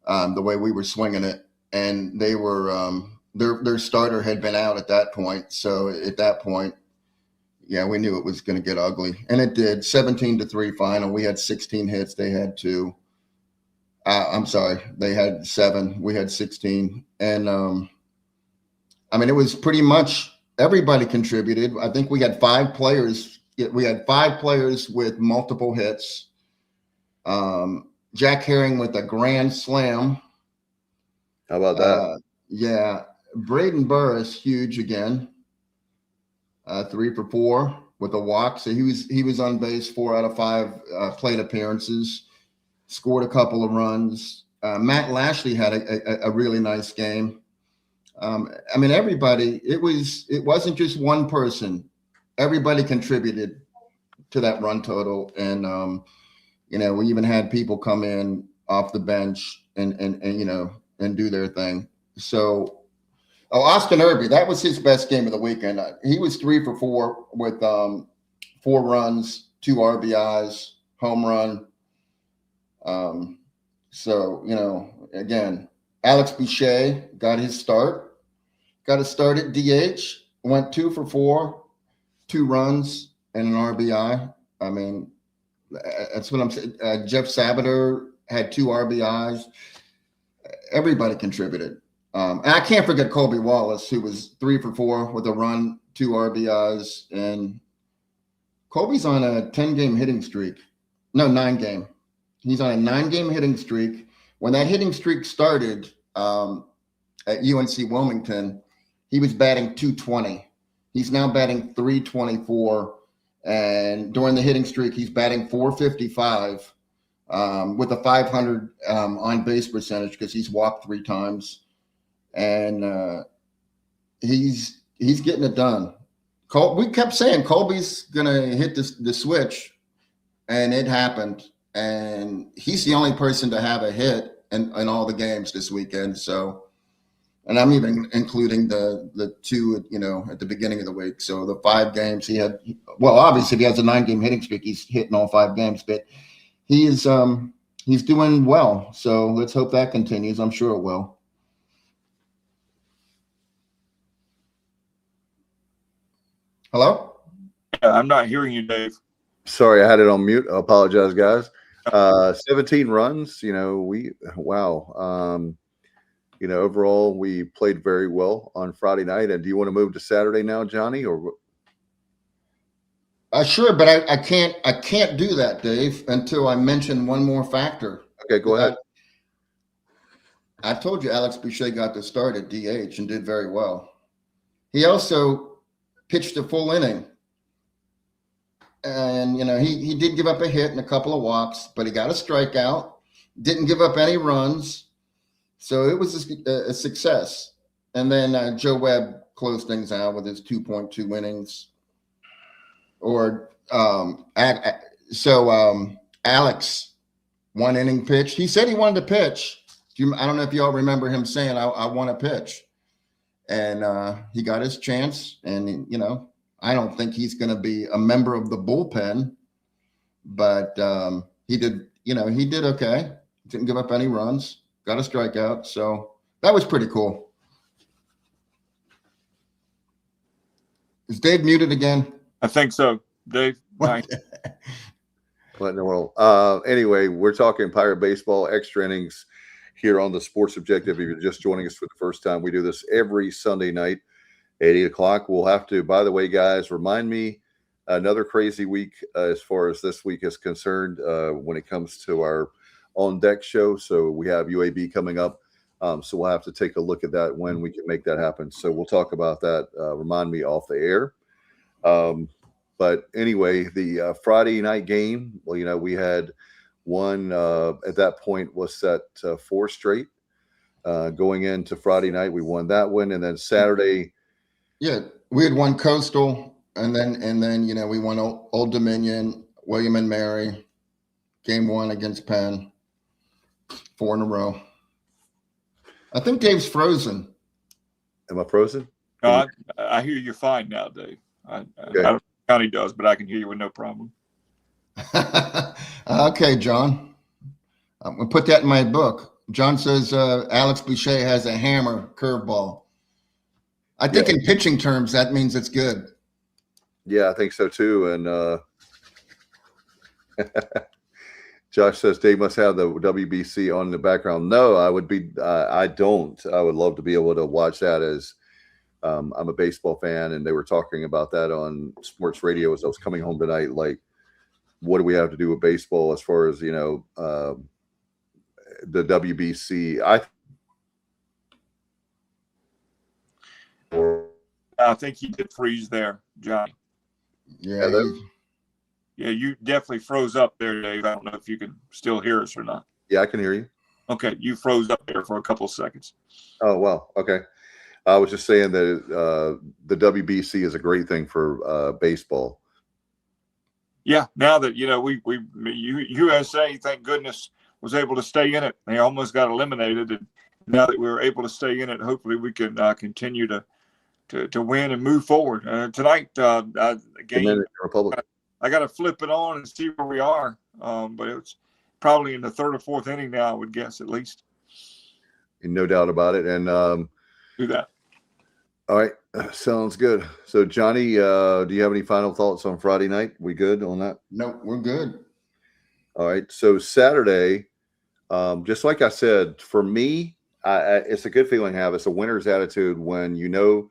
S7: the way we were swinging it, and they were their starter had been out at that point. So at that point, we knew it was going to get ugly, and it did. 17-3 final. We had 16 hits. They had 2. I'm sorry, they had 7. We had 16, and it was pretty much everybody contributed. I think we had 5 players. We had 5 players with multiple hits. Jack Herring with a grand slam.
S5: How about that?
S7: Yeah. Braden Burris, huge again. 3 for 4 with a walk. So he was on base 4 out of 5 plate appearances. Scored a couple of runs. Matt Lashley had a really nice game. Everybody, it wasn't just one person. Everybody contributed to that run total. And, we even had people come in off the bench and do their thing. So, Austin Irby, that was his best game of the weekend. He was 3 for 4 with 4 runs, 2 RBIs, home run. Again, Alex Boucher got his start. Got to start at DH, went 2 for 4, 2 runs and an RBI. That's what I'm saying. Jeff Sabater had 2 RBIs. Everybody contributed. And I can't forget Colby Wallace, who was 3 for 4 with a run, 2 RBIs. And Colby's on a 10-game hitting streak. No, 9-game. He's on a 9-game hitting streak. When that hitting streak started at UNC Wilmington, he was batting .220. He's now batting .324. And during the hitting streak, he's batting .455 with a 500 on base percentage because he's walked 3 times. And he's getting it done. We kept saying Colby's going to hit the switch, and it happened. And he's the only person to have a hit in all the games this weekend. So, and I'm even including the 2, at the beginning of the week. So the 5 games he had, obviously if he has a 9-game hitting streak, he's hitting all 5 games, but he's doing well. So let's hope that continues. I'm sure it will. Hello?
S6: Yeah, I'm not hearing you, Dave.
S5: Sorry, I had it on mute. I apologize, guys. 17 runs, overall we played very well on Friday night. And do you want to move to Saturday now, Johnny, or?
S7: Sure, but I can't do that, Dave, until I mention one more factor.
S5: Okay, go ahead.
S7: I told you Alex Boucher got the start at DH and did very well. He also pitched a full inning. And, he did give up a hit and a couple of walks, but he got a strikeout, didn't give up any runs. So it was a success. And then Joe Webb closed things out with his 2.2 innings. Alex, 1 inning pitch. He said he wanted to pitch. I don't know if y'all remember him saying, I want to pitch. And he got his chance. And, I don't think he's going to be a member of the bullpen, but he did okay. Didn't give up any runs, got a strikeout. So that was pretty cool. Is Dave muted again?
S6: I think so. Dave, nice.
S5: What in the world? Anyway, we're talking Pirate Baseball extra innings here on the Sports Objective. If you're just joining us for the first time, we do this every Sunday night at 8 o'clock. We'll have to, by the way, guys, remind me another crazy week as far as this week is concerned when it comes to our on deck show. So we have UAB coming up. So we'll have to take a look at that when we can make that happen. So we'll talk about that. Remind me off the air. But anyway, the Friday night game, well, we had one at that point was set 4 straight. Going into Friday night, we won that one. And then Saturday.
S7: Yeah, we had won Coastal. And then, we won Old Dominion, William and Mary, game 1 against Penn, 4 in a row. I think Dave's frozen.
S5: Am I frozen?
S6: No, I hear you fine now, Dave. I don't know how he does, but I can hear you with no problem.
S7: Okay, John. I'm going to put that in my book. John says Alex Boucher has a hammer curveball. I think in pitching terms, that means it's good.
S5: Yeah, I think so too. And Josh says Dave must have the WBC on in the background. No, I don't. I would love to be able to watch that as I'm a baseball fan, and they were talking about that on sports radio as I was coming home tonight. Like, what do we have to do with baseball as far as, the WBC?
S6: I think you did freeze there, Johnny.
S7: Yeah.
S6: Yeah, you definitely froze up there, Dave. I don't know if you can still hear us or not.
S5: Yeah, I can hear you.
S6: Okay, you froze up there for a couple of seconds.
S5: Oh, well, okay. I was just saying that the WBC is a great thing for baseball.
S6: Yeah, now that, USA, thank goodness, was able to stay in it. They almost got eliminated. And now that we were able to stay in it, hopefully we can continue to win and move forward. Tonight, game,
S5: Republic.
S6: I got to flip it on and see where we are. But it's probably in the 3rd or 4th inning now, I would guess, at least.
S5: No doubt about it. And
S6: do that.
S5: All right. Sounds good. So, Johnny, do you have any final thoughts on Friday night? We good on that?
S7: No, we're good.
S5: All right. So, Saturday, just like I said, for me, it's a good feeling to have. It's a winner's attitude when you know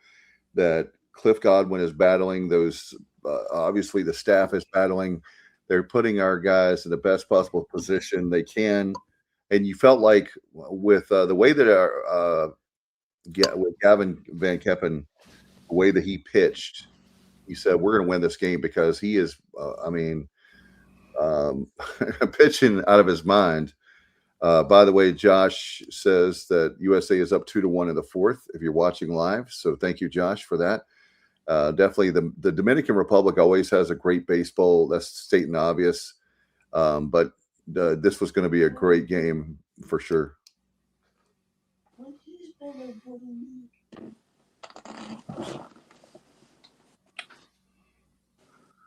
S5: that Cliff Godwin is battling those. Obviously, the staff is battling. They're putting our guys in the best possible position they can. And you felt like with the way that with Gavin Van Keppen, the way that he pitched, he said, we're going to win this game because he is, pitching out of his mind. By the way, Josh says that USA is up 2-1 in the 4th if you're watching live. So thank you, Josh, for that. Definitely the Dominican Republic always has a great baseball. That's stating obvious. But this was going to be a great game for sure.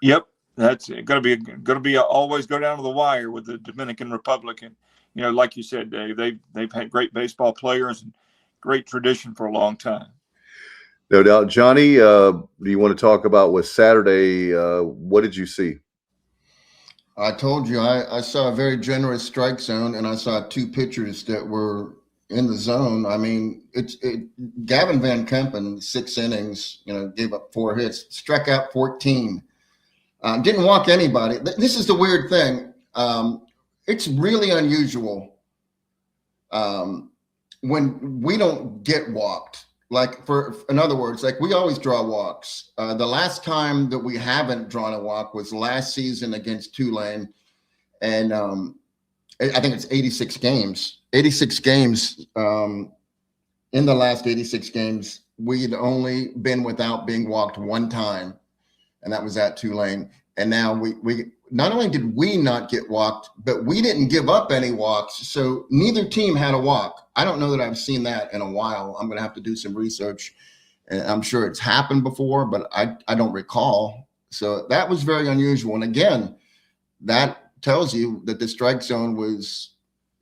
S6: Yep, that's going to be always go down to the wire with the Dominican Republic. And like you said, Dave, they've had great baseball players and great tradition for a long time.
S5: No doubt. Johnny, do you want to talk about with Saturday? What did you see?
S7: I told you I saw a very generous strike zone, and I saw 2 pitchers that were in the zone. I mean, Gavin Van Kempen, 6 innings, gave up 4 hits, struck out 14, didn't walk anybody. This is the weird thing. It's really unusual when we don't get walked. Like in other words, like we always draw walks. The last time that we haven't drawn a walk was last season against Tulane. And I think it's 86 games. 86 games. In the last 86 games, we'd only been without being walked 1 time. And that was at Tulane. And now we not only did we not get walked, but we didn't give up any walks. So neither team had a walk. I don't know that I've seen that in a while. I'm going to have to do some research. And I'm sure it's happened before, but I don't recall. So that was very unusual. And again, that tells you that the strike zone was,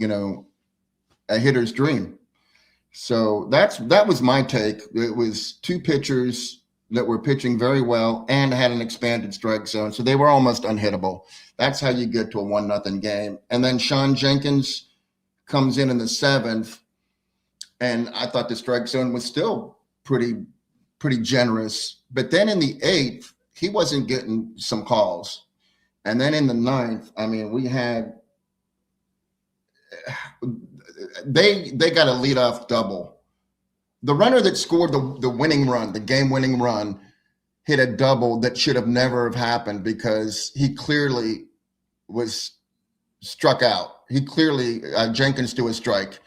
S7: a hitter's dream. So that was my take. It was 2 pitchers that were pitching very well and had an expanded strike zone. So they were almost unhittable. That's how you get to a 1-0 game. And then Sean Jenkins comes in the 7th. And I thought the strike zone was still pretty generous. But then in the 8th, he wasn't getting some calls. And then in the 9th, we had they got a leadoff double. The runner that scored the winning run, the game-winning run, hit a double that should have never have happened because he clearly was struck out. He clearly Jenkins to a strike.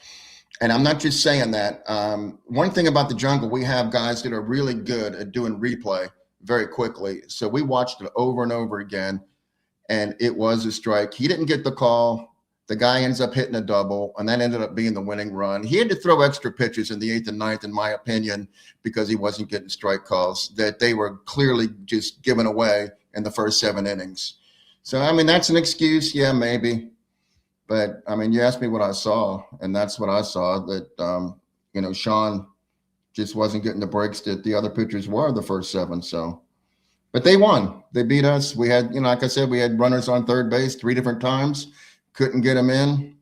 S7: And I'm not just saying that. One thing about the jungle, we have guys that are really good at doing replay very quickly. So we watched it over and over again, and it was a strike. He didn't get the call. The guy ends up hitting a double, and that ended up being the winning run. He had to throw extra pitches in the 8th and 9th, in my opinion, because he wasn't getting strike calls that they were clearly just given away in the first 7 innings. So, I mean, that's an excuse. Yeah, maybe. But, I mean, you asked me what I saw, and that's what I saw, that, Sean just wasn't getting the breaks that the other pitchers were the first 7. So, but they won. They beat us. We had, like I said, we had runners on third base 3 different times. Couldn't get them in.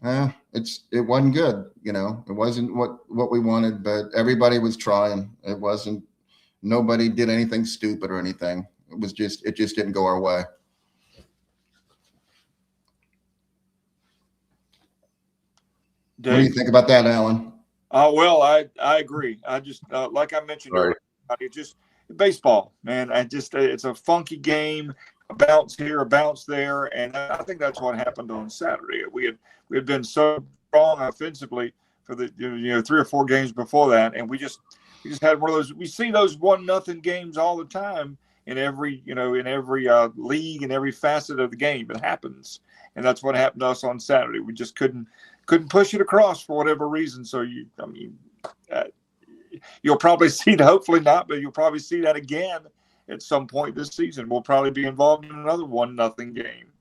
S7: It wasn't good. It wasn't what we wanted, but everybody was trying. It wasn't, nobody did anything stupid or anything. It just didn't go our way. Dave? What do you think about that, Alan?
S6: Well, I agree. I just, like I mentioned earlier, just baseball, man. It's a funky game. A bounce here, a bounce there, and I think that's what happened on Saturday. We had been so strong offensively for the 3 or 4 games before that, and we just had one of those. We see those 1-0 games all the time in every league and every facet of the game. It happens, and that's what happened to us on Saturday. We just couldn't push it across for whatever reason. So you'll probably see that. Hopefully not, but you'll probably see that again at some point this season. We'll probably be involved in another 1-0 game,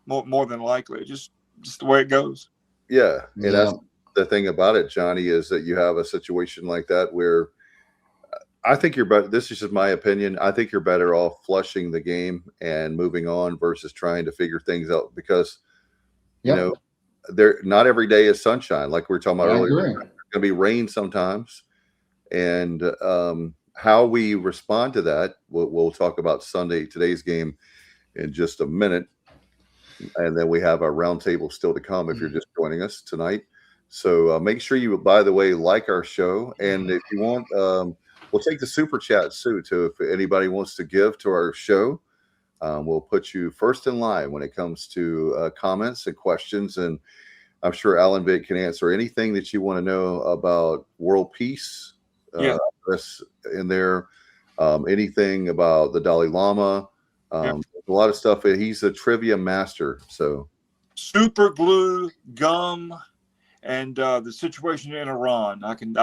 S6: more than likely. Just the way it goes.
S5: Yeah, and that's the thing about it, Johnny, is that you have a situation like that where I think you're better. This is just my opinion. I think you're better off flushing the game and moving on versus trying to figure things out, because not every day is sunshine. Like we were talking about earlier, there's going to be rain sometimes, and how we respond to that, we'll talk about today's game in just a minute. And then we have our roundtable still to come if you're just joining us tonight. So make sure you, by the way, like our show. And if you want, we'll take the super chats too. If anybody wants to give to our show, we'll put you first in line when it comes to comments and questions. And I'm sure Alan Vick can answer anything that you want to know about world peace. In there, anything about the Dalai Lama, a lot of stuff. He's a trivia master. So
S6: super glue, gum, and the situation in Iran. I can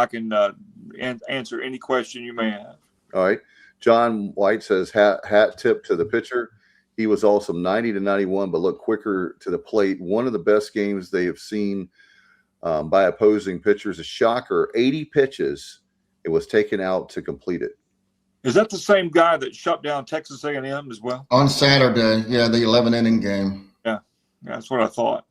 S6: answer any question you may have.
S5: All right. John White says hat tip to the pitcher. He was awesome, 90 to 91, but looked quicker to the plate. One of the best games they have seen by opposing pitchers. A shocker, 80 pitches. It was taken out to complete it.
S6: Is that the same guy that shut down Texas A&M as well?
S7: On Saturday, yeah, the 11-inning game.
S6: Yeah, that's what I thought.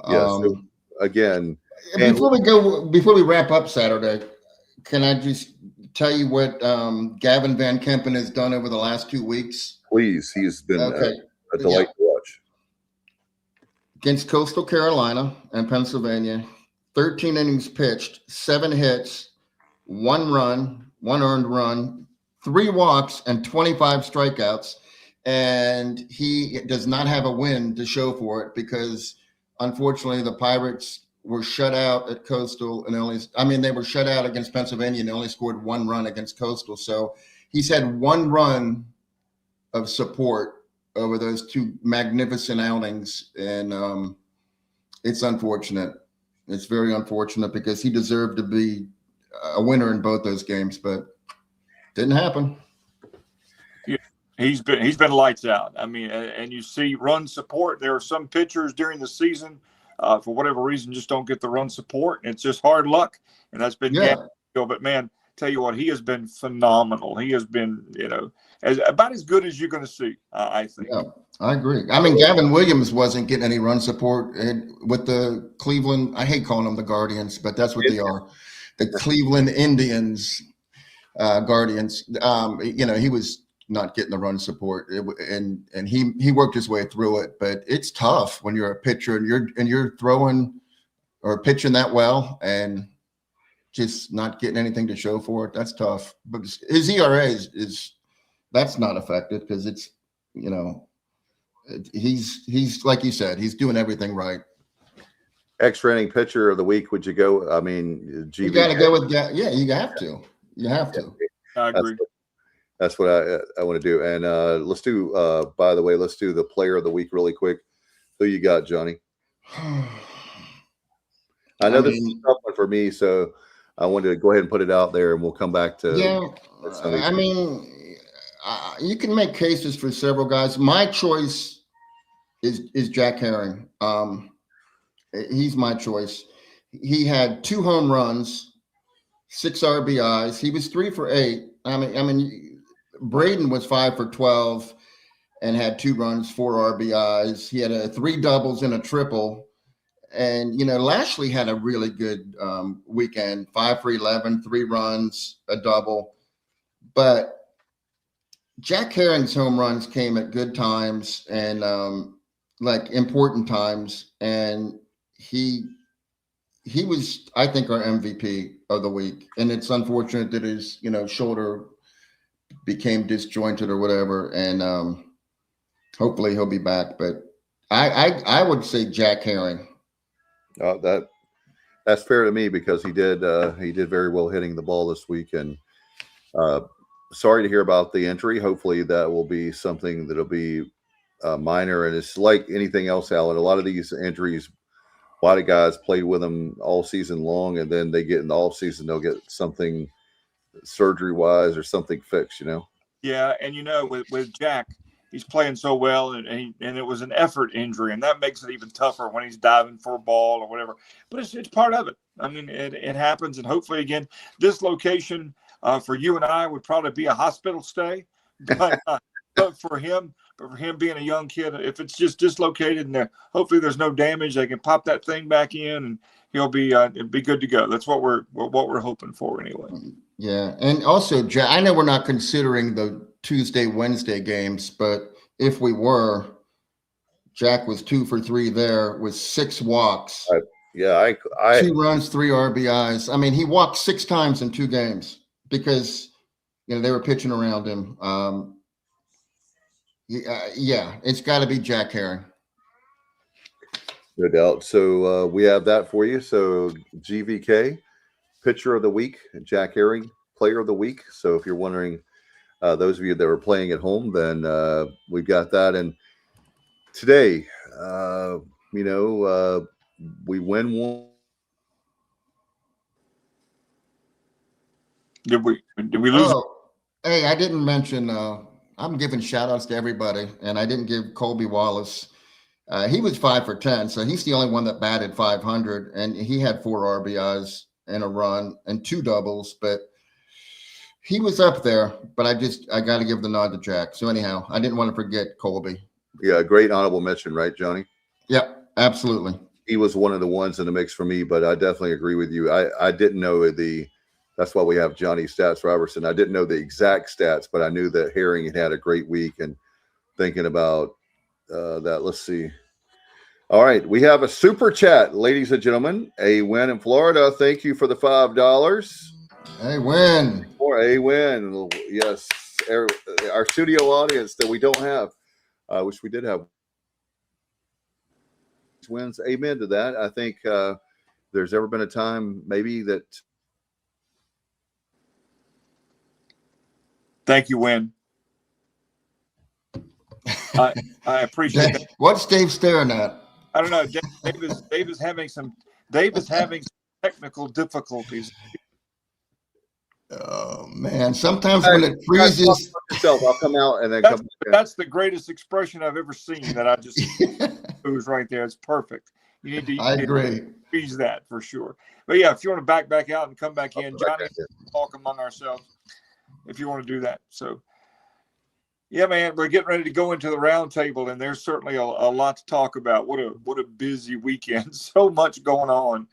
S5: Yeah. So again,
S7: before we wrap up Saturday, can I just tell you what Gavin Van Kempen has done over the last 2 weeks?
S5: Please, he's been a delight to watch.
S7: Against Coastal Carolina and Pennsylvania, 13 innings pitched, 7 hits. 1 run, 1 earned run, 3 walks, and 25 strikeouts. And he does not have a win to show for it because, unfortunately, the Pirates were shut out at Coastal and they were shut out against Pennsylvania and they only scored 1 run against Coastal. So he's had 1 run of support over those 2 magnificent outings. And it's unfortunate. It's very unfortunate because he deserved to be a winner in both those games, but didn't happen.
S6: He's been lights out. I mean, and you see run support. There are some pitchers during the season, for whatever reason, just don't get the run support. It's just hard luck, and that's been But man, tell you what, he has been phenomenal. He has been, about as good as you're going to see. I think.
S7: Yeah, I agree. I mean, Gavin Williams wasn't getting any run support with the Cleveland. I hate calling them the Guardians, but that's what they are. The Cleveland Indians, Guardians. He was not getting the run support. And he worked his way through it, but it's tough when you're a pitcher and you're throwing or pitching that well and just not getting anything to show for it. That's tough. But his ERA is that's not affected because it's, he's like you said, he's doing everything right.
S5: Extra inning pitcher of the week. Would you go? I mean,
S7: you got to go with that. Yeah, you have to. You have to.
S6: I agree.
S5: That's what I want to do. And let's do. By the way, let's do the player of the week really quick. Who you got, Johnny? I know this is a tough one for me, so I wanted to go ahead and put it out there, and we'll come back to.
S7: Yeah, I mean, you can make cases for several guys. My choice is Jack Herring. He's my choice. He had 2 home runs, 6 RBIs. He was 3 for 8. I mean, Braden was 5 for 12 and had 2 runs, 4 RBIs. He had 3 doubles and a triple. And, Lashley had a really good weekend, 5 for 11, 3 runs, a double. But Jack Herring's home runs came at good times and important times. And he was, I think, our MVP of the week. And it's unfortunate that his, shoulder became disjointed or whatever. And hopefully he'll be back. But I would say Jack Herring.
S5: That's fair to me because he did very well hitting the ball this week. And sorry to hear about the injury. Hopefully that will be something that'll be minor. And it's like anything else, Alan. A lot of these injuries, a lot of guys played with them all season long, and then they get in the off season, they'll get something surgery wise or something fixed,
S6: Yeah, and with Jack, he's playing so well, and it was an effort injury, and that makes it even tougher when he's diving for a ball or whatever. But it's part of it. I mean, it happens, and hopefully, again, this location for you and I would probably be a hospital stay, but for him being a young kid, if it's just dislocated and hopefully there's no damage, they can pop that thing back in and he'll be good to go. That's what we're hoping for anyway.
S7: Yeah, and also, I know we're not considering the Tuesday, Wednesday games, but if we were, Jack was 2 for 3 there with 6 walks.
S5: I
S7: 2 runs, 3 RBIs. I mean, he walked 6 times in 2 games because they were pitching around him. It's got to be Jack Herring.
S5: No doubt. So we have that for you. So GVK, pitcher of the week, Jack Herring, player of the week. So if you're wondering, those of you that were playing at home, then we've got that. And today, we win one.
S6: Did we lose?
S7: Oh, hey, I didn't mention. I'm giving shout outs to everybody, and I didn't give Colby Wallace. He was 5 for 10, so he's the only one that batted 500, and he had 4 RBIs and a run and 2 doubles, but he was up there. But I got to give the nod to Jack. So anyhow, I didn't want to forget Colby.
S5: Yeah, great honorable mention, right, Johnny?
S7: Yeah, absolutely.
S5: He was one of the ones in the mix for me, but I definitely agree with you. I didn't know that's why we have Johnny Stats Robertson. I didn't know the exact stats, but I knew that Herring had a great week. And thinking about that, let's see. All right, we have a super chat, ladies and gentlemen. A win in Florida. Thank you for the $5.
S7: A win.
S5: Or a win. Yes, our studio audience that we don't have. Wish we did have wins. Amen to that. I think there's ever been a time maybe that.
S6: Thank you, Win. I appreciate that.
S7: What's Dave staring at?
S6: I don't know. Dave is having some technical difficulties.
S7: Oh man! Sometimes when it freezes,
S5: I'll come out and then come back in.
S6: That's the greatest expression I've ever seen. That I just it was right there. It's perfect. You need to.
S7: I agree.
S6: Freeze that for sure. But yeah, if you want to back out and come back in, Johnny, talk among ourselves. If you want to do that, so. Yeah, man, we're getting ready to go into the roundtable, and there's certainly a lot to talk about. What a busy weekend. So much going on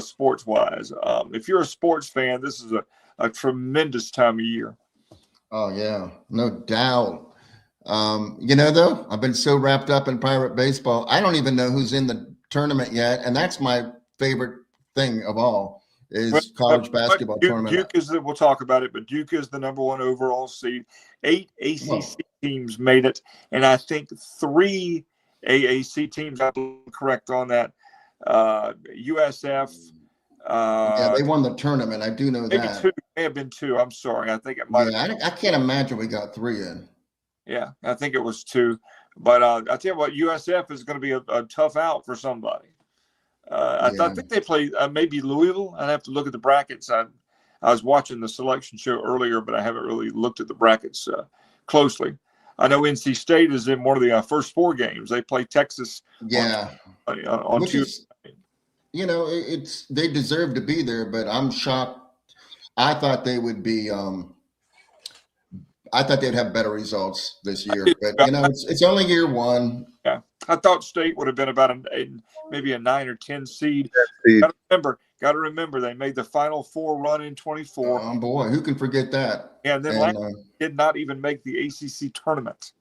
S6: sports-wise. If you're a sports fan, this is a tremendous time of year.
S7: Oh yeah, no doubt. Though, I've been so wrapped up in Pirate baseball, I don't even know who's in the tournament yet, and that's my favorite thing of all is college basketball tournament.
S6: Duke is we'll talk about it, but Duke is the #1 overall seed. 8 ACC teams made it, and I think 3 AAC teams. I'm correct on that. USF.
S7: Yeah, they won the tournament. I do know
S6: maybe
S7: that.
S6: 2, may have been 2. I'm sorry. I think it might.
S7: Yeah, I can't imagine we got 3 in.
S6: Yeah, I think it was 2. But I tell you what, USF is going to be a tough out for somebody. I think they play maybe Louisville. I'd have to look at the brackets. I was watching the selection show earlier, but I haven't really looked at the brackets closely. I know NC State is in one of the first 4 games. They play Texas.
S7: Yeah,
S6: on Tuesday.
S7: They deserve to be there, but I'm shocked. I thought they would be. I thought they'd have better results this year, but it's only year 1.
S6: Yeah, I thought State would have been about maybe a 9 or 10 seed. Got to remember, they made the Final 4 run in 24.
S7: Oh boy, who can forget that?
S6: And then last did not even make the ACC tournament.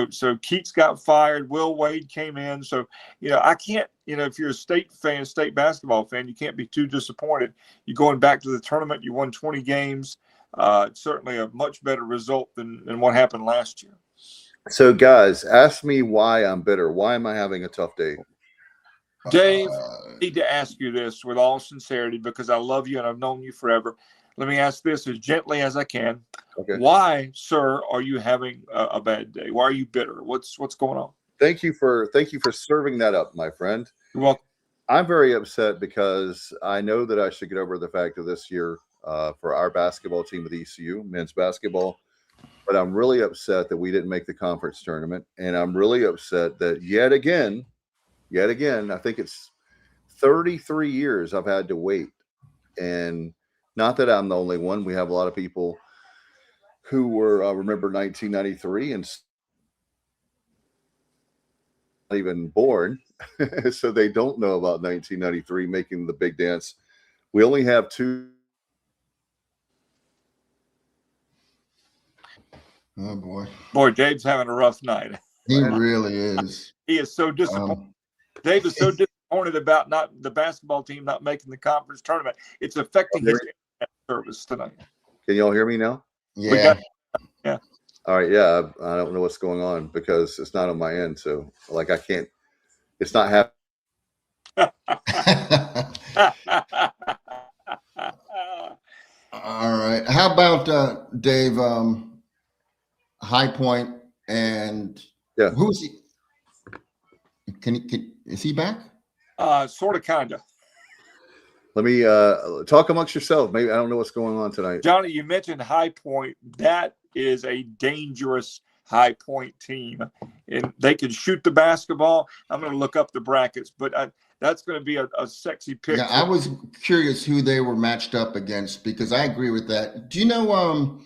S6: So Keats got fired. Will Wade came in. So I can't. If you're a State fan, State basketball fan, you can't be too disappointed. You're going back to the tournament. You won 20 games. It's certainly a much better result than what happened last year.
S5: So, guys, ask me why I'm bitter. Why am I having a tough day?
S6: Dave, I need to ask you this with all sincerity because I love you and I've known you forever. Let me ask this as gently as I can.
S5: Okay.
S6: Why, sir, are you having a bad day? Why are you bitter? What's going on?
S5: Thank you for serving that up, my friend.
S6: You're welcome.
S5: I'm very upset because I know that I should get over the fact of this year for our basketball team with ECU, men's basketball. But I'm really upset that we didn't make the conference tournament. And I'm really upset that yet again, I think it's 33 years I've had to wait. And not that I'm the only one. We have a lot of people who were remember 1993 and not even born. So they don't know about 1993 making the big dance. We only have 2.
S7: Oh
S6: boy, Dave's having a rough night.
S7: He really is.
S6: He is so disappointed. Dave is so disappointed about not the basketball team not making the conference tournament. It's affecting his service tonight.
S5: Can y'all hear me now?
S7: Yeah.
S6: Yeah.
S5: All right. Yeah. I don't know what's going on because it's not on my end. So I can't. It's not happening.
S7: All right. How about Dave? High Point and who's he? Is he back?
S6: Sort of, kind of.
S5: Let me talk amongst yourself. Maybe I don't know what's going on tonight.
S6: Johnny, you mentioned High Point. That is a dangerous High Point team, and they can shoot the basketball. I'm going to look up the brackets, but that's going to be a sexy pick.
S7: Yeah, I was curious who they were matched up against because I agree with that. Do you know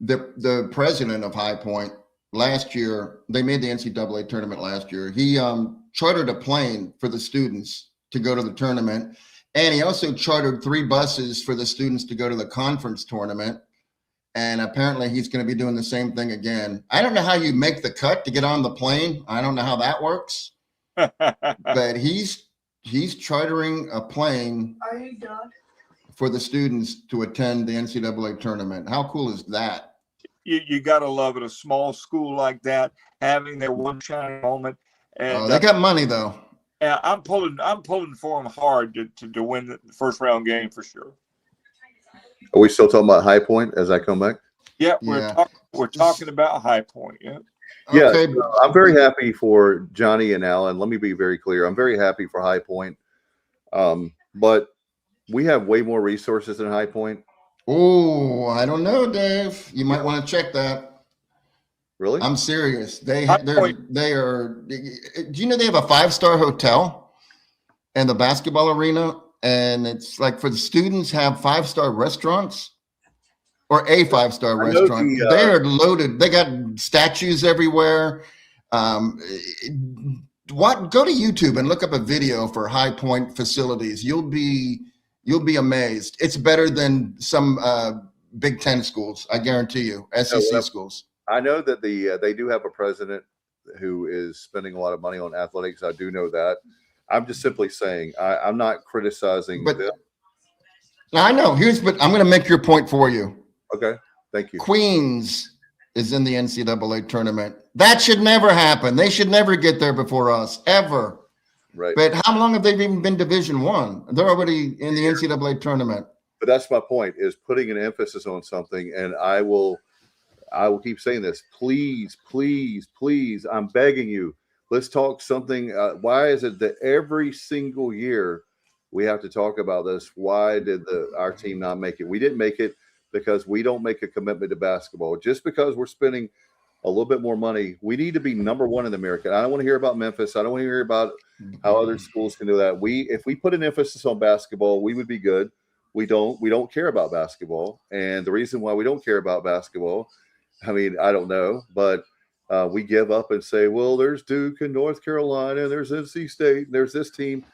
S7: the president of High Point last year? They made the NCAA tournament last year. He chartered a plane for the students to go to the tournament, and he also chartered 3 buses for the students to go to the conference tournament. And apparently he's going to be doing the same thing again. I don't know how you make the cut to get on the plane. I don't know how that works. But he's chartering a plane for the students to attend the NCAA tournament. How cool is that?
S6: You got to love it. A small school like that having their one shining moment. And
S7: they got money though.
S6: Yeah, I'm pulling for them hard to win the first round game for sure.
S5: Are we still talking about High Point as I come back?
S6: Yeah, we're talking about High Point. Yeah.
S5: Yeah,
S7: Okay.
S5: I'm very happy for Johnny and Alan. Let me be very clear. I'm very happy for High Point. But we have way more resources than High Point.
S7: Oh, I don't know, Dave. You might want to check that.
S5: Really?
S7: I'm serious. They are. Do you know they have a 5-star hotel and the basketball arena? And it's like for the students have 5-star restaurants or a 5-star restaurant. They are loaded. They got statues everywhere. Go to YouTube and look up a video for High Point facilities. You'll be amazed. It's better than some Big Ten schools. I guarantee you, SEC schools.
S5: I know that they do have a president who is spending a lot of money on athletics. I do know that. I'm just simply saying I'm not criticizing them.
S7: I know. But I'm going to make your point for you.
S5: Okay, thank you.
S7: Queens is in the NCAA tournament. That should never happen. They should never get there before us, ever.
S5: Right.
S7: But how long have they even been Division I? They're already in the NCAA tournament.
S5: But that's my point, is putting an emphasis on something. And I will keep saying this. Please, please, please, I'm begging you. Let's talk something. Why is it that every single year we have to talk about this? Why did our team not make it? We didn't make it because we don't make a commitment to basketball. Just because we're spending a little bit more money, we need to be number one in America. I don't want to hear about Memphis. I don't want to hear about how other schools can do that. If we put an emphasis on basketball, we would be good. We don't care about basketball. And the reason why we don't care about basketball, I mean, I don't know, but we give up and say, well, there's Duke and North Carolina, and there's NC State, and there's this team.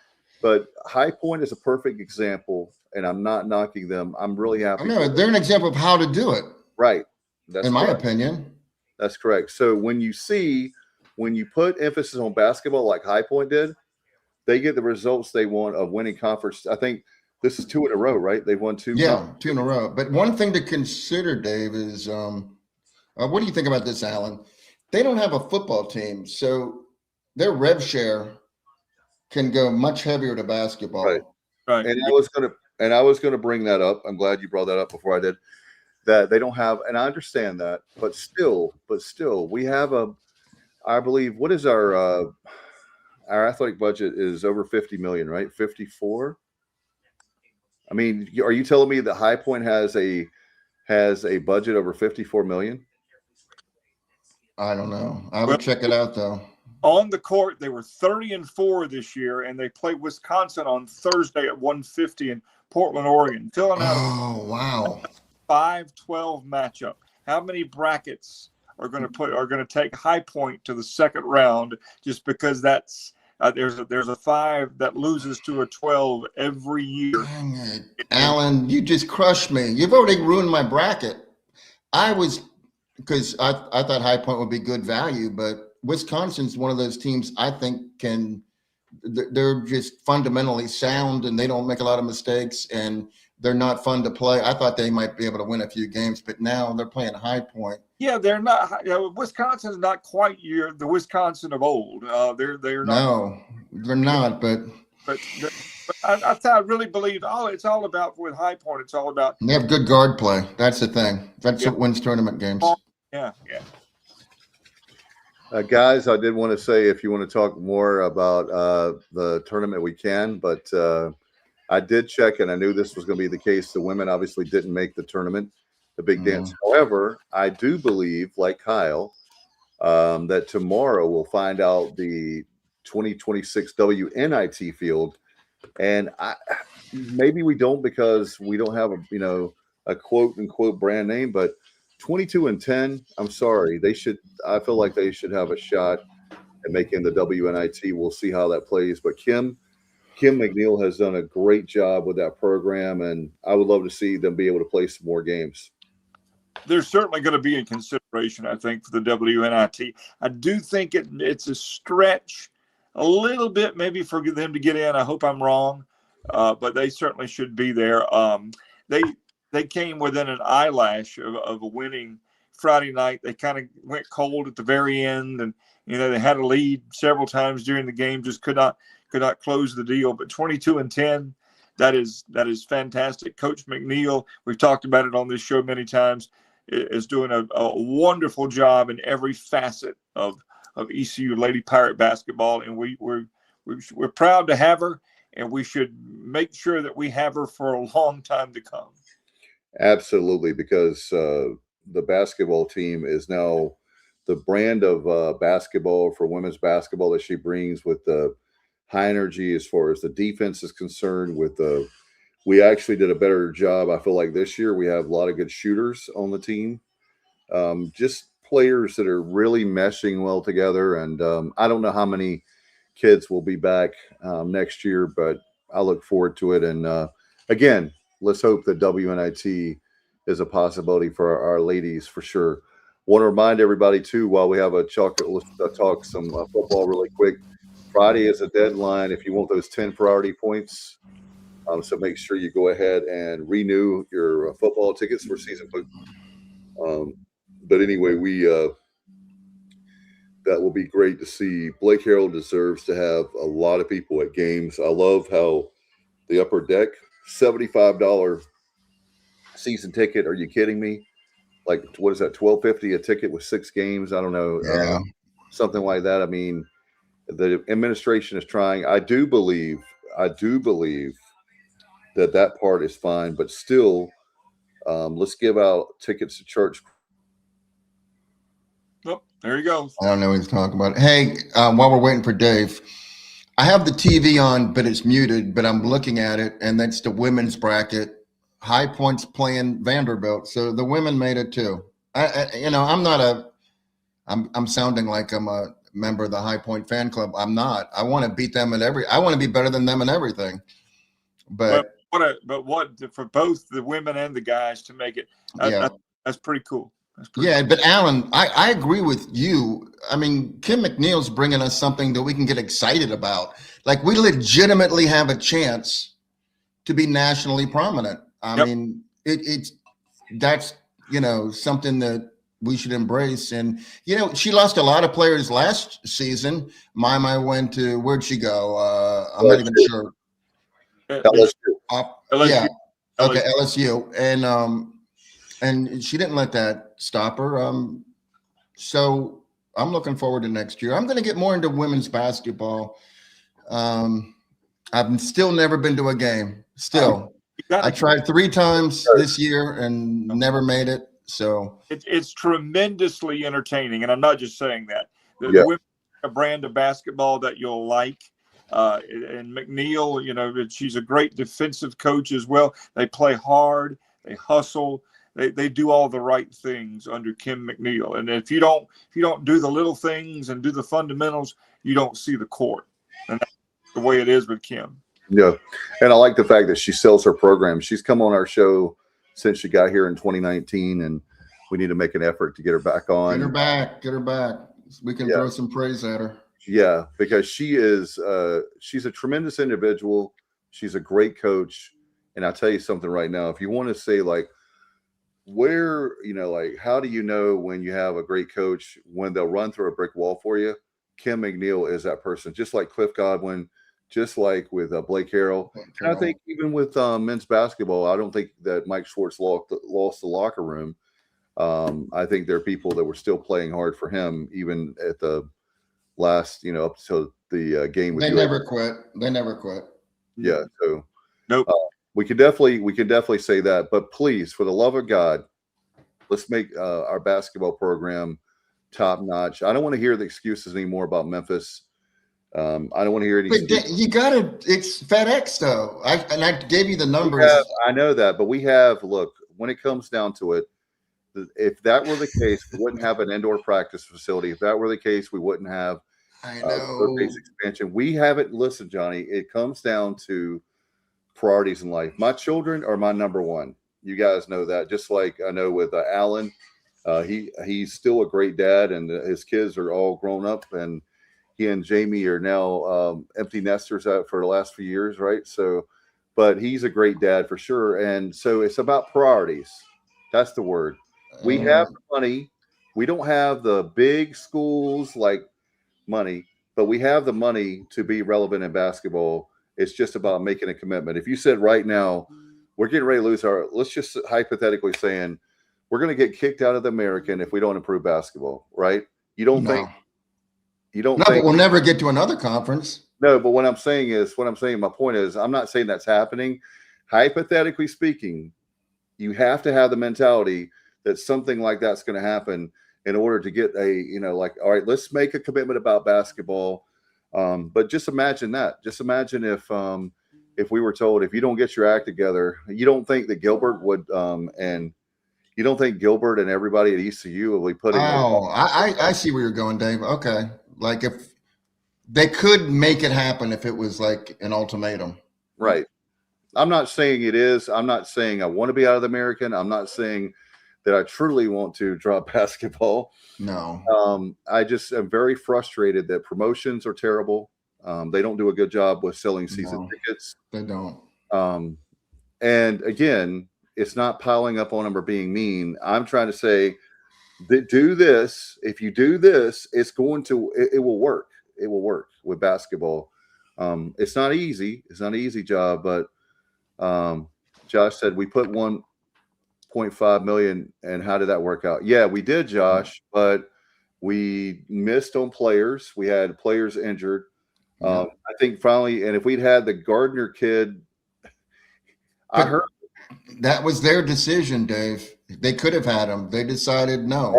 S5: But High Point is a perfect example, and I'm not knocking them. I'm really happy.
S7: No, they're an example of how to do it.
S5: Right. That's
S7: in
S5: correct.
S7: my opinion.
S5: That's correct. So when you put emphasis on basketball like High Point did, they get the results they want of winning conference. I think this is 2 in a row, right? They've won 2.
S7: Yeah, 2 in a row. But one thing to consider, Dave, is what do you think about this, Alan? They don't have a football team, so their rev share can go much heavier to basketball.
S5: Right. And I was gonna bring that up. I'm glad you brought that up before I did. That they don't have, and I understand that, but still, we have I believe, what is our athletic budget is over 50 million, right? 54. I mean, are you telling me that High Point has a budget over 54 million?
S7: I don't know. I would check it out though.
S6: On the court, they were 30-4 this year, and they played Wisconsin on Thursday at 1:50 in Portland, Oregon, filling out.
S7: Oh wow!
S6: 5-12 matchup. How many brackets are going to take High Point to the second round just because that's there's a 5 that loses to a 12 every year.
S7: Dang it. Alan, you just crushed me. You've already ruined my bracket. Because I thought High Point would be good value, but Wisconsin's one of those teams I think they're just fundamentally sound and they don't make a lot of mistakes and they're not fun to play. I thought they might be able to win a few games, but now they're playing High Point.
S6: Yeah, they're not. Wisconsin's not quite the Wisconsin of old. They're not.
S7: No, they're not. But
S6: I really believe it's all about with High Point. It's all about.
S7: They have good guard play. That's the thing. That's what wins tournament games.
S6: Yeah.
S5: Guys, I did want to say if you want to talk more about the tournament, we can. But I did check, and I knew this was going to be the case. The women obviously didn't make the tournament, the big dance. However, I do believe, like Kyle, that tomorrow we'll find out the 2026 WNIT field. And maybe we don't because we don't have a quote unquote brand name, but 22-10. I'm sorry, I feel like they should have a shot at making the WNIT. We'll see how that plays. But Kim McNeil has done a great job with that program, and I would love to see them be able to play some more games.
S6: They're certainly going to be in consideration, I think, for the WNIT. I do think it's a stretch a little bit maybe for them to get in. I hope I'm wrong, but they certainly should be there. They came within an eyelash of winning Friday night. They kind of went cold at the very end, and they had a lead several times during the game, just could not close the deal. But 22-10, that is fantastic. Coach McNeil, we've talked about it on this show many times, is doing a wonderful job in every facet of ECU Lady Pirate basketball, and we're proud to have her, and we should make sure that we have her for a long time to come.
S5: Absolutely, because the basketball team is now the brand of basketball for women's basketball that she brings with the high energy as far as the defense is concerned. We actually did a better job. I feel like this year we have a lot of good shooters on the team, just players that are really meshing well together. And I don't know how many kids will be back next year, but I look forward to it. And again, let's hope that WNIT is a possibility for our ladies for sure. Want to remind everybody too, while we have a chocolate, let's talk some football really quick. Friday is a deadline if you want those 10 priority points. So make sure you go ahead and renew your football tickets for season. But anyway, that will be great to see. Blake Harrell deserves to have a lot of people at games. I love how the upper deck, $75 season ticket. Are you kidding me? Like, what is that? $12.50 a ticket with 6 games? I don't know.
S7: Yeah.
S5: Something like that. I mean, the administration is trying. I do believe that part is fine, but still, let's give out tickets to church.
S6: Oh, there you go.
S7: I don't know what he's talking about. Hey, while we're waiting for Dave, I have the TV on, but it's muted, but I'm looking at it, and that's the women's bracket. High Point's playing Vanderbilt, so the women made it too. I'm sounding like I'm a member of the High Point fan club. I'm not. I want to beat them I want to be better than them in everything. But
S6: for both the women and the guys to make it, that's pretty cool.
S7: Yeah, but Alan, I agree with you. I mean, Kim McNeil's bringing us something that we can get excited about. Like, we legitimately have a chance to be nationally prominent. I mean, that's something that we should embrace. And she lost a lot of players last season. Maya went to, where'd she go? I'm not even sure.
S5: LSU.
S7: Yeah. Okay, LSU. And she didn't let that stop her. So I'm looking forward to next year. I'm going to get more into women's basketball. I've still never been to a game. Still, I tried 3 times this year and never made it. So
S6: it's tremendously entertaining, and I'm not just saying that. The women are a brand of basketball that you'll like. And McNeil, she's a great defensive coach as well. They play hard. They hustle. They do all the right things under Kim McNeil. And if you don't do the little things and do the fundamentals, you don't see the court. And that's the way it is with Kim.
S5: Yeah. And I like the fact that she sells her program. She's come on our show since she got here in 2019, and we need to make an effort to get her back on.
S7: Get her back. We can throw some praise at her.
S5: Yeah, because she's a tremendous individual. She's a great coach. And I'll tell you something right now. If you want to say, like, where, how do you know when you have a great coach, when they'll run through a brick wall for you? Kim McNeil is that person, just like Cliff Godwin, just like with Blake Harrell. And I think even with men's basketball, I don't think that Mike Schwartz lost the locker room. I think there are people that were still playing hard for him, even at the last, up to the game.
S7: They never quit.
S5: Yeah. So
S6: nope.
S5: We can definitely say that, but please, for the love of God, let's make our basketball program top notch. I don't want to hear the excuses anymore about Memphis. I don't want to hear any.
S7: But it's FedEx though. I gave you the numbers.
S5: I know that, but look, when it comes down to it, if that were the case, we wouldn't have an indoor practice facility. If that were the case, we wouldn't have base expansion. We haven't. Listen, Johnny, it comes down to priorities in life. My children are my number one. You guys know that. Just like I know with Alan, he's still a great dad, and his kids are all grown up, and he and Jamie are now empty nesters out for the last few years, right? So, but he's a great dad for sure. And so it's about priorities. That's the word. We have the money. We don't have the big schools like money, but we have the money to be relevant in basketball. It's just about making a commitment. If you said right now, we're getting ready to lose let's just hypothetically saying we're going to get kicked out of the American if we don't improve basketball, right? But we'll never get to another conference. No, but my point is, I'm not saying that's happening. Hypothetically speaking, you have to have the mentality that something like that's going to happen in order to get all right, let's make a commitment about basketball. But just imagine that. Just imagine if we were told, if you don't get your act together, you don't think that Gilbert would, and you don't think Gilbert and everybody at ECU will be putting. I see where you're going, Dave. Okay. Like, if they could make it happen, if it was like an ultimatum. Right. I'm not saying it is. I'm not saying I want to be out of the American. I'm not saying that I truly want to drop basketball.
S7: No.
S5: I just am very frustrated that promotions are terrible. They don't do a good job with selling season tickets.
S7: They don't.
S5: And again, it's not piling up on them or being mean. I'm trying to say that do this. If you do this, it will work. It will work with basketball. It's not easy. It's not an easy job, but Josh said we put 1.5 million, and how did that work out? Yeah, we did, Josh, but we missed on players. We had players injured. I think finally, and if we'd had the Gardner kid, I heard
S7: that was their decision, Dave. They could have had him. They decided no.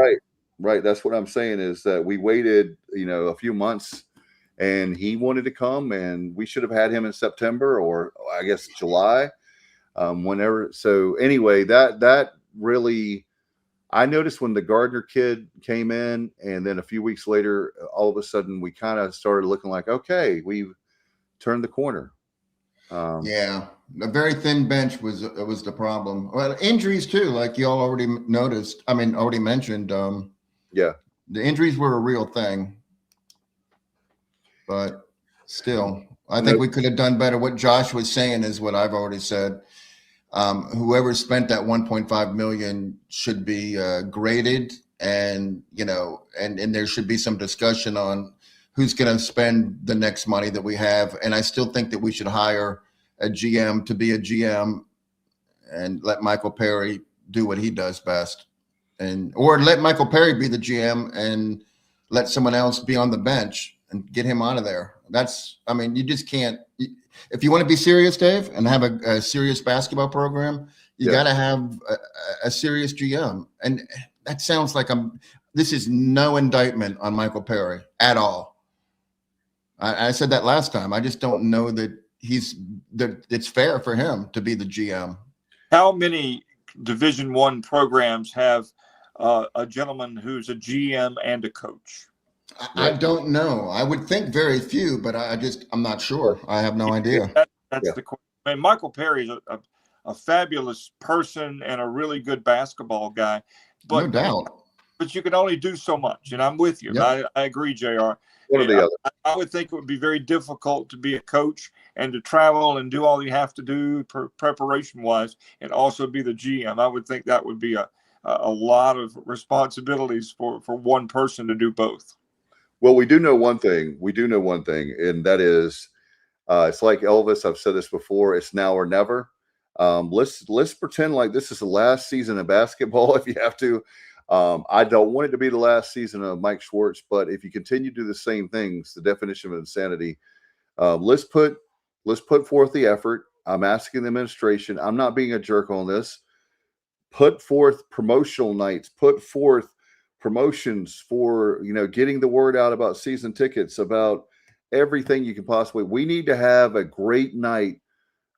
S5: Right. That's what I'm saying is that we waited, a few months, and he wanted to come, and we should have had him in September or I guess July, whenever. So anyway, that really, I noticed when the Gardner kid came in, and then a few weeks later, all of a sudden we kind of started looking like, okay, we've turned the corner.
S7: A very thin bench was the problem. Well, injuries too, like you all already mentioned. The injuries were a real thing, but still, I think we could have done better. What Josh was saying is what I've already said. Whoever spent that 1.5 million should be graded, and and there should be some discussion on who's going to spend the next money that we have. And I still think that we should hire a GM to be a GM and let Michael Perry do what he does best, or let Michael Perry be the GM and let someone else be on the bench and get him out of there. You just can't. If you want to be serious, Dave, and have a serious basketball program, you got to have a serious GM. And that sounds like this is no indictment on Michael Perry at all. I said that last time. I just don't know that it's fair for him to be the GM.
S6: How many Division I programs have a gentleman who's a GM and a coach?
S7: I don't know. I would think very few, but I'm not sure. I have no idea.
S6: That's the question. I mean, Michael Perry is a fabulous person and a really good basketball guy. But,
S7: no doubt.
S6: But you can only do so much, and I'm with you.
S7: Yep.
S6: I agree, JR.
S5: One or the other.
S6: I would think it would be very difficult to be a coach and to travel and do all you have to do preparation-wise and also be the GM. I would think that would be a lot of responsibilities for one person to do both.
S5: Well, we do know one thing, and that is it's like Elvis. I've said this before. It's now or never. Let's pretend like this is the last season of basketball if you have to. I don't want it to be the last season of Mike Schwartz, but if you continue to do the same things, the definition of insanity, let's put forth the effort. I'm asking the administration. I'm not being a jerk on this. Put forth promotional nights. Put forth promotions for getting the word out about season tickets, about everything you can possibly. We need to have a great night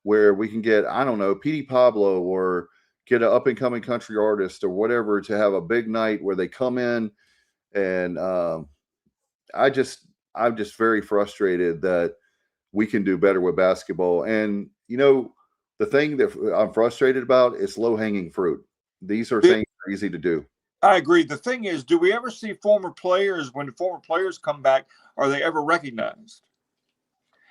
S5: where we can get, I don't know, Petey Pablo or get an up and coming country artist or whatever to have a big night where they come in. And I'm just very frustrated that we can do better with basketball. And the thing that I'm frustrated about is low hanging fruit. These are things that are easy to do.
S6: I agree. The thing is, do we ever see former players, when former players come back, are they ever recognized?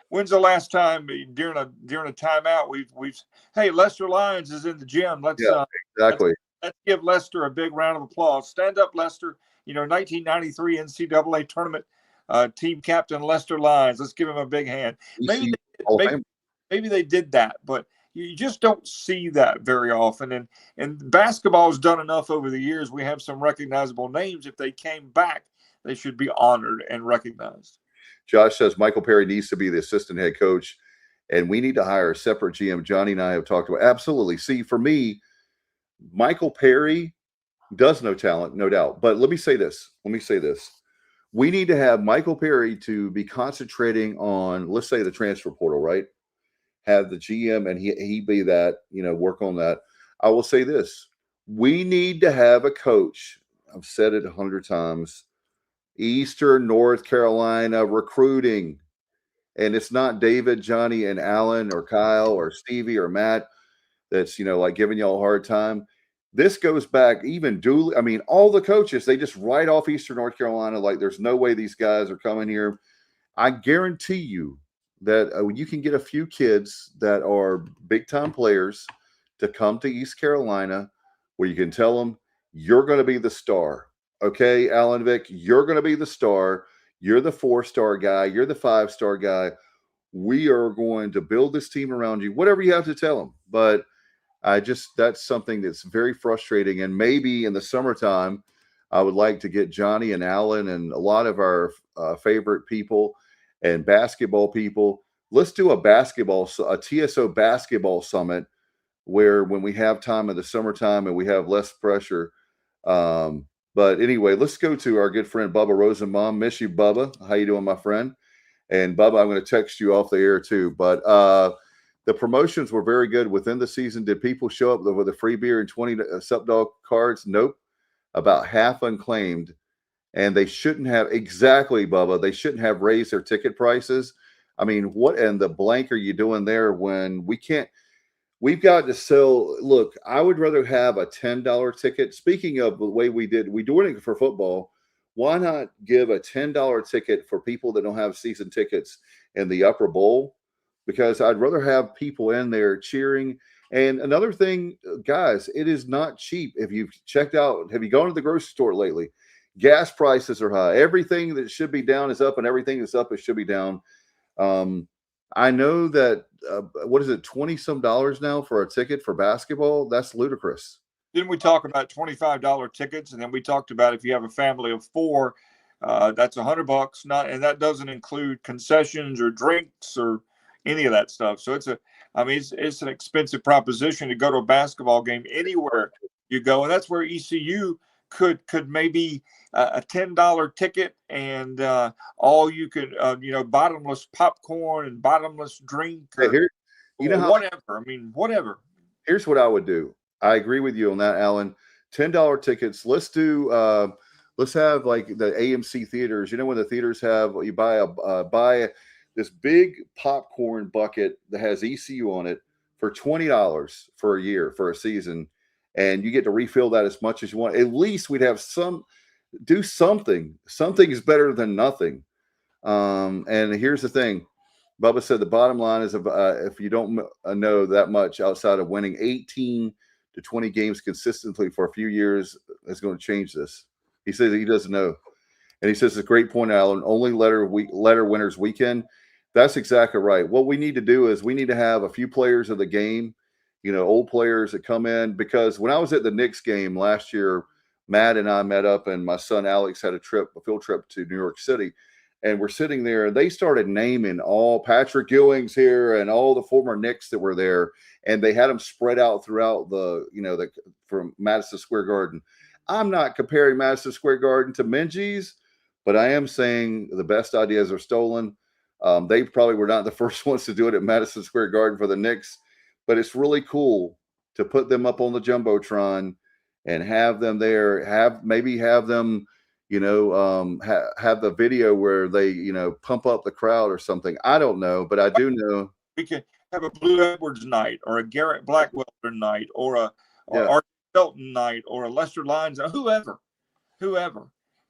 S6: When's the last time during a timeout we've hey, Lester Lyons is in the gym.
S5: Exactly.
S6: Let's give Lester a big round of applause. Stand up, Lester. 1993 NCAA tournament team captain Lester Lyons. Let's give him a big hand. Maybe they did that, but you just don't see that very often. And basketball has done enough over the years. We have some recognizable names. If they came back, they should be honored and recognized.
S5: Josh says Michael Perry needs to be the assistant head coach, and we need to hire a separate GM. Johnny and I have talked about. Absolutely. See, for me, Michael Perry does know talent, no doubt. But let me say this. We need to have Michael Perry to be concentrating on, let's say, the transfer portal, right? Have the GM and he be that, work on that. I will say this. We need to have a coach. I've said it 100 times. Eastern North Carolina recruiting And it's not David, Johnny, and Alan or Kyle or Stevie or Matt that's, like giving y'all a hard time. This goes back even Dooley. I mean, all the coaches, they just write off Eastern North Carolina like there's no way these guys are coming here. I guarantee you that you can get a few kids that are big-time players to come to East Carolina where you can tell them, you're going to be the star. Okay, Alan Vick, you're going to be the star. You're the 4-star guy. You're the 5-star guy. We are going to build this team around you, whatever you have to tell them. But that's something that's very frustrating. And maybe in the summertime, I would like to get Johnny and Alan and a lot of our favorite people and basketball people. Let's do a TSO basketball summit where when we have time in the summertime and we have less pressure. But anyway, let's go to our good friend, Bubba Rosenbaum. Miss you, Bubba. How you doing, my friend? And Bubba, I'm going to text you off the air too. But the promotions were very good within the season. Did people show up with a free beer and 20 Sup Dog cards? Nope. About half unclaimed. And they shouldn't have, exactly, Bubba, they shouldn't have raised their ticket prices. I mean, what in the blank are you doing there when we've got to sell? Look, I would rather have a $10 ticket. Speaking of the way we doing it for football, why not give a $10 ticket for people that don't have season tickets in the upper bowl? Because I'd rather have people in there cheering. And another thing, guys, it is not cheap. If you've checked out, have you gone to the grocery store lately? Gas prices are high. Everything that should be down is up, and everything that's up, it should be down. I know that, what is it, 20 some dollars now for a ticket for basketball? That's ludicrous.
S6: Didn't we talk about $25 tickets? And then we talked about if you have a family of 4, that's $100. And that doesn't include concessions or drinks or any of that stuff. So it's an expensive proposition to go to a basketball game anywhere you go. And that's where ECU could maybe a $10 ticket and all you could, bottomless popcorn and bottomless drink or whatever. Whatever.
S5: Here's what I would do. I agree with you on that, Alan. $10 tickets. Let's have like the AMC theaters. When the theaters have, you buy this big popcorn bucket that has ECU on it for $20 for a year, for a season. And you get to refill that as much as you want. At least we'd have do something. Something is better than nothing. And here's the thing. Bubba said the bottom line is if you don't know that much outside of winning 18 to 20 games consistently for a few years, is going to change this. He says he doesn't know. And he says it's a great point, Alan. Only letter winners weekend. That's exactly right. What we need to do is we need to have a few players of the game, old players that come in. Because when I was at the Knicks game last year, Matt and I met up, and my son Alex had a field trip to New York City. And we're sitting there, and they started naming all Patrick Ewing's here and all the former Knicks that were there. And they had them spread out throughout from Madison Square Garden. I'm not comparing Madison Square Garden to Minji's, but I am saying the best ideas are stolen. They probably were not the first ones to do it at Madison Square Garden for the Knicks, but it's really cool to put them up on the Jumbotron and have them there, have them, have the video where they, pump up the crowd or something. I don't know, but I do know.
S6: We can have a Blue Edwards night or a Garrett Blackwelder night or Art Shelton night or a Lester Lyons, whoever,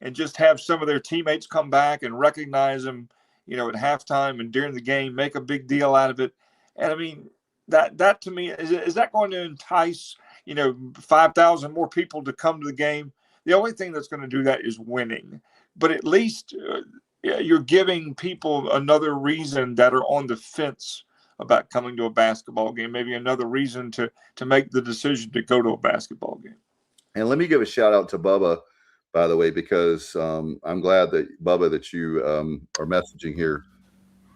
S6: and just have some of their teammates come back and recognize them, at halftime and during the game, make a big deal out of it. And that to me, is that going to entice, 5,000 more people to come to the game? The only thing that's going to do that is winning. But at least you're giving people another reason that are on the fence about coming to a basketball game, maybe another reason to make the decision to go to a basketball game. And
S5: let me give a shout out to Bubba, by the way, because I'm glad that, Bubba, that you are messaging here.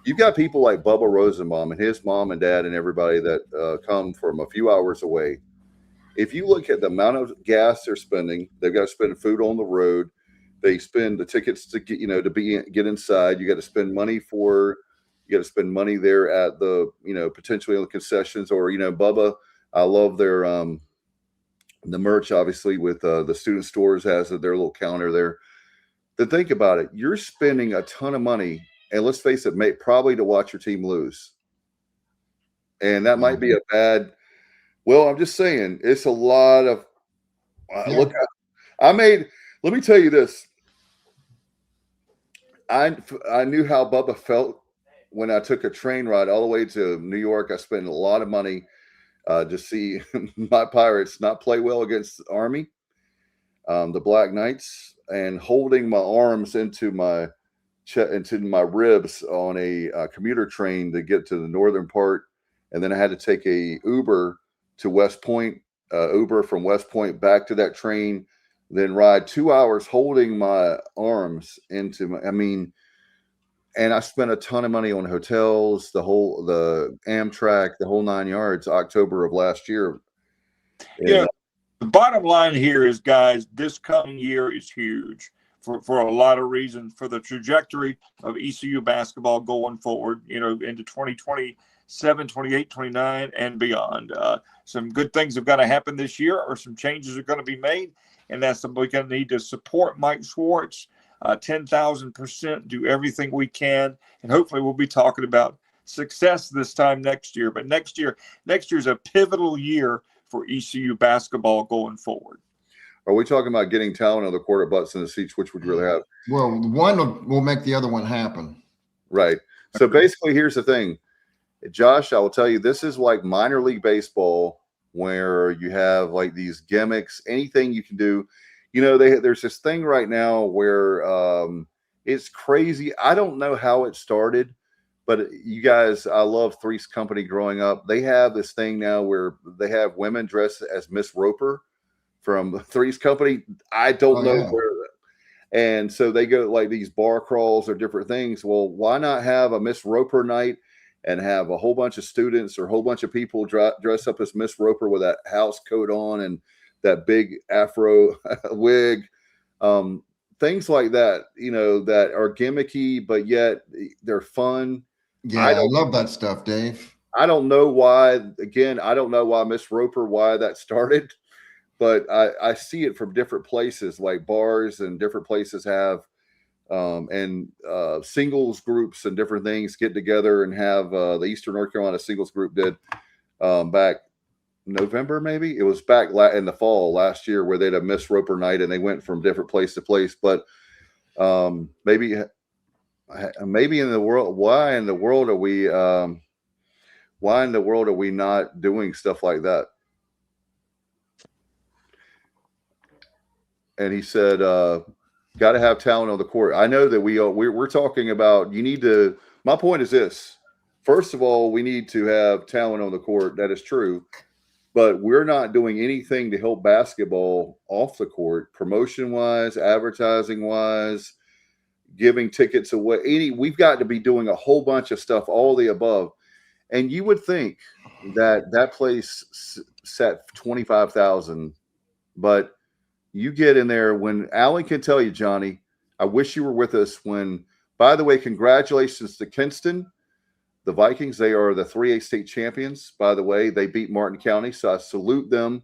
S5: You've got people like Bubba Rosenbaum and his mom and dad and everybody that come from a few hours away. If you look at the amount of gas they're spending, they've got to spend food on the road. They spend the tickets to get, get inside. You got to spend money there at the, potentially on the concessions or, Bubba. I love their, the merch, obviously, with the student stores has their little counter there. Then think about it. You're spending a ton of money and let's face it, probably to watch your team lose. And that might be a bad. Well, I'm just saying, it's a lot of. Look, let me tell you this. I knew how Bubba felt when I took a train ride all the way to New York. I spent a lot of money to see my Pirates not play well against the Army, the Black Knights, and holding my arms into my ribs on a commuter train to get to the northern part. And then I had to take a Uber to West Point, Uber from West Point back to that train, then ride 2 hours holding my arms into and I spent a ton of money on hotels, the Amtrak, the whole 9 yards, October of last year.
S6: Yeah. The bottom line here is, guys, this coming year is huge for a lot of reasons, for the trajectory of ECU basketball going forward, into 2027, 28, 29, and beyond. Some good things have got to happen this year, or some changes are going to be made, and that's something we're going to need to support Mike Schwartz 10,000%, do everything we can, and hopefully we'll be talking about success this time next year. But next year is a pivotal year for ECU basketball going forward.
S5: Are we talking about getting talent on the court or butts in the seats? Which would you rather have?
S7: Well, one will make the other one happen.
S5: Right. So basically, here's the thing, Josh, I will tell you, this is like minor league baseball, where you have like these gimmicks, anything you can do. There's this thing right now where it's crazy. I don't know how it started, but you guys, I love Three's Company growing up. They have this thing now where they have women dressed as Miss Roper from Three's Company. I don't know where. And so they go like these bar crawls or different things. Well, why not have a Miss Roper night and have a whole bunch of students or a whole bunch of people dress up as Miss Roper with that house coat on and that big afro wig, things like that, that are gimmicky, but yet they're fun.
S7: Yeah, I love that stuff, Dave.
S5: I don't know why, Miss Roper, why that started, but I see it from different places, like bars and different places have, singles groups and different things get together and have, the Eastern North Carolina singles group did back November, maybe it was back in the fall last year, where they'd have Miss Roper night and they went from different place to place. But maybe in the world, why in the world are we not doing stuff like that? And he said, got to have talent on the court. I know that we're talking about, my point is this. First of all, we need to have talent on the court. That is true. But we're not doing anything to help basketball off the court, promotion-wise, advertising-wise, giving tickets away. We've got to be doing a whole bunch of stuff, all the above. And you would think that place set 25,000, but you get in there when Alan can tell you, Johnny, I wish you were with us when, by the way, congratulations to Kinston. The Vikings, they are the 3A state champions, by the way. They beat Martin County, so I salute them.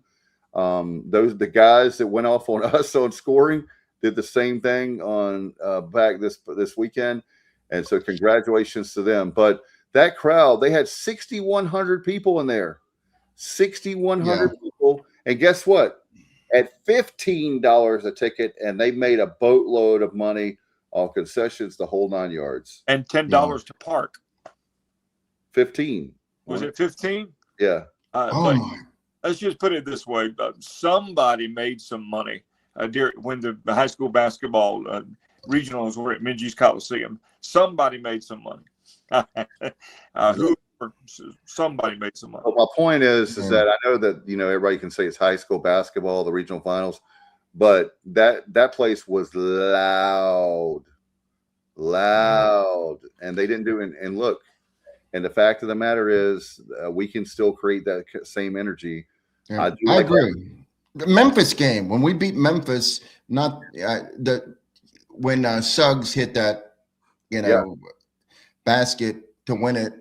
S5: The guys that went off on us on scoring did the same thing on back this weekend, and so congratulations to them. But that crowd, they had 6,100 people in there, 6,100 people, and guess what? At $15 a ticket, and they made a boatload of money on concessions, the whole 9 yards,
S6: and $10 to park.
S5: 15.
S6: Was it 15?
S5: Yeah.
S6: Let's just put it this way. Somebody made some money when the high school basketball regionals were at Minji's Coliseum. Somebody made some money. Somebody made some money.
S5: Well, my point is that I know that, everybody can say it's high school basketball, the regional finals, but that place was loud, and they didn't do it. And look, and the fact of the matter is, we can still create that same energy.
S7: Yeah, I agree. The Memphis game, when we beat Memphis, when Suggs hit that, basket to win it,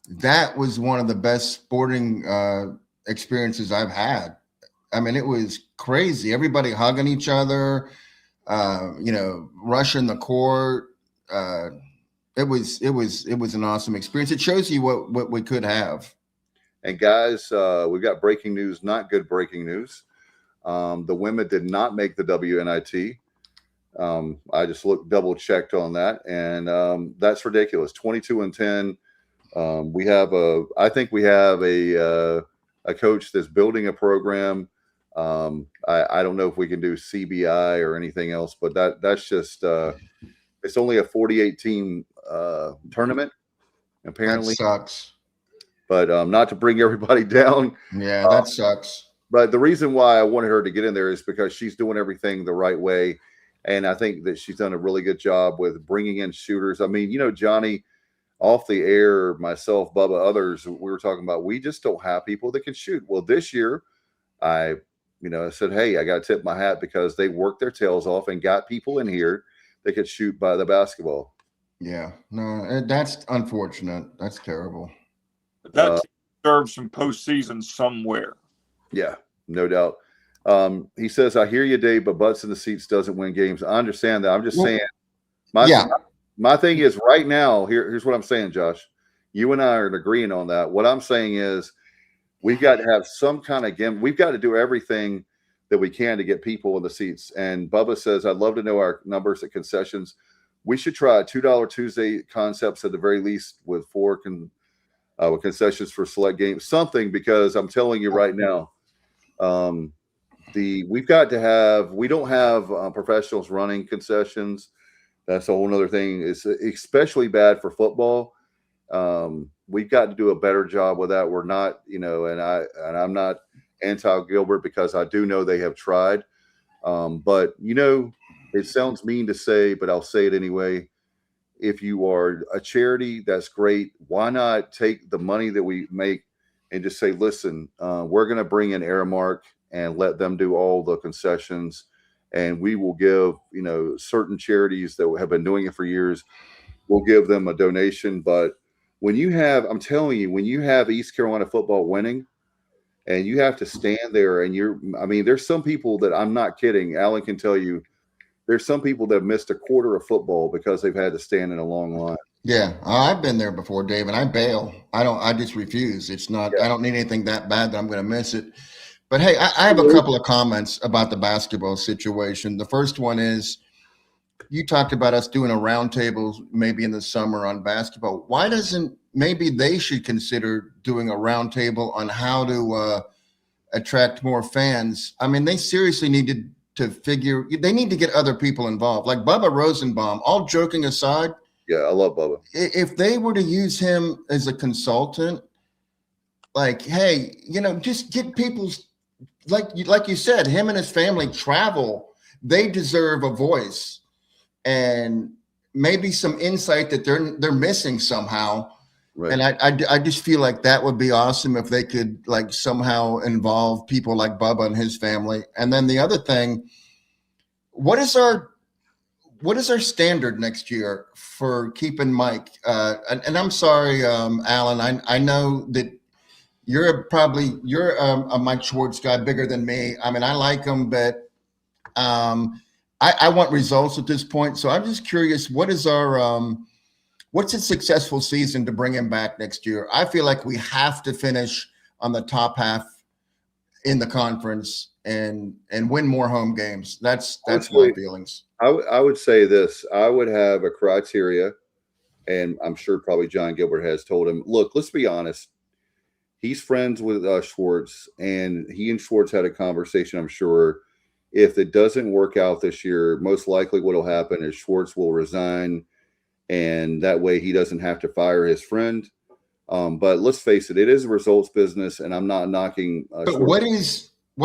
S7: that was one of the best sporting experiences I've had. I mean, it was crazy. Everybody hugging each other, rushing the court. It was an awesome experience. It shows you what we could have.
S5: And guys, we've got breaking news, not good breaking news. The women did not make the WNIT. I just double checked on that, and that's ridiculous. 22-10. I think we have a coach that's building a program. I don't know if we can do CBI or anything else, but that's just it's only a 48 team tournament, apparently.
S7: That sucks.
S5: But not to bring everybody down.
S7: Yeah, that sucks.
S5: But the reason why I wanted her to get in there is because she's doing everything the right way. And I think that she's done a really good job with bringing in shooters. I mean, Johnny, off the air, myself, Bubba, others, we were talking about, we just don't have people that can shoot. Well, this year, I said, hey, I got to tip my hat because they worked their tails off and got people in here that could shoot by the basketball.
S7: Yeah, no, that's unfortunate. That's terrible.
S6: That deserves some postseason somewhere.
S5: Yeah, no doubt. He says, I hear you, Dave, but butts in the seats doesn't win games. I understand that. I'm just saying. My thing is right now, here's what I'm saying, Josh. You and I are agreeing on that. What I'm saying is we've got to have some kind of game. We've got to do everything that we can to get people in the seats. And Bubba says, I'd love to know our numbers at concessions. We should try a $2 Tuesday concepts at the very least with with concessions for select games, something, because I'm telling you right now, we don't have professionals running concessions. That's a whole nother thing. It's especially bad for football. We've got to do a better job with that. We're not, and I'm not anti-Gilbert because I do know they have tried. But it sounds mean to say, but I'll say it anyway. If you are a charity, that's great. Why not take the money that we make and just say, listen, we're going to bring in Aramark and let them do all the concessions. And we will give, certain charities that have been doing it for years, we'll give them a donation. But I'm telling you, when you have East Carolina football winning and you have to stand there and there's some people that, I'm not kidding, Alan can tell you, there's some people that have missed a quarter of football because they've had to stand in a long line.
S7: Yeah, I've been there before, Dave, and I bail. I just refuse. It's not, I don't need anything that bad that I'm going to miss it. But hey, I have a couple of comments about the basketball situation. The first one is, you talked about us doing a roundtable maybe in the summer on basketball. Why doesn't, maybe they should consider doing a roundtable on how to attract more fans? I mean, they seriously needed to they need to get other people involved, like Bubba Rosenbaum. All joking aside,
S5: yeah, I love Bubba.
S7: If they were to use him as a consultant, like, hey, just get people's, like you said, him and his family travel. They deserve a voice and maybe some insight that they're missing somehow. Right. And I just feel like that would be awesome if they could like somehow involve people like Bubba and his family. And then the other thing, what is our standard next year for keeping Mike? And I'm sorry, Alan, I know that you're a Mike Schwartz guy bigger than me. I mean, I like him, but I want results at this point. So I'm just curious, what is our what's a successful season to bring him back next year? I feel like we have to finish on the top half in the conference and win more home games. That's my feelings.
S5: I would say this. I would have a criteria, and I'm sure probably John Gilbert has told him, look, let's be honest. He's friends with Schwartz, and he and Schwartz had a conversation, I'm sure. If it doesn't work out this year, most likely what will happen is Schwartz will resign, and that way he doesn't have to fire his friend. But let's face it, it is a results business, and I'm not knocking.
S7: But what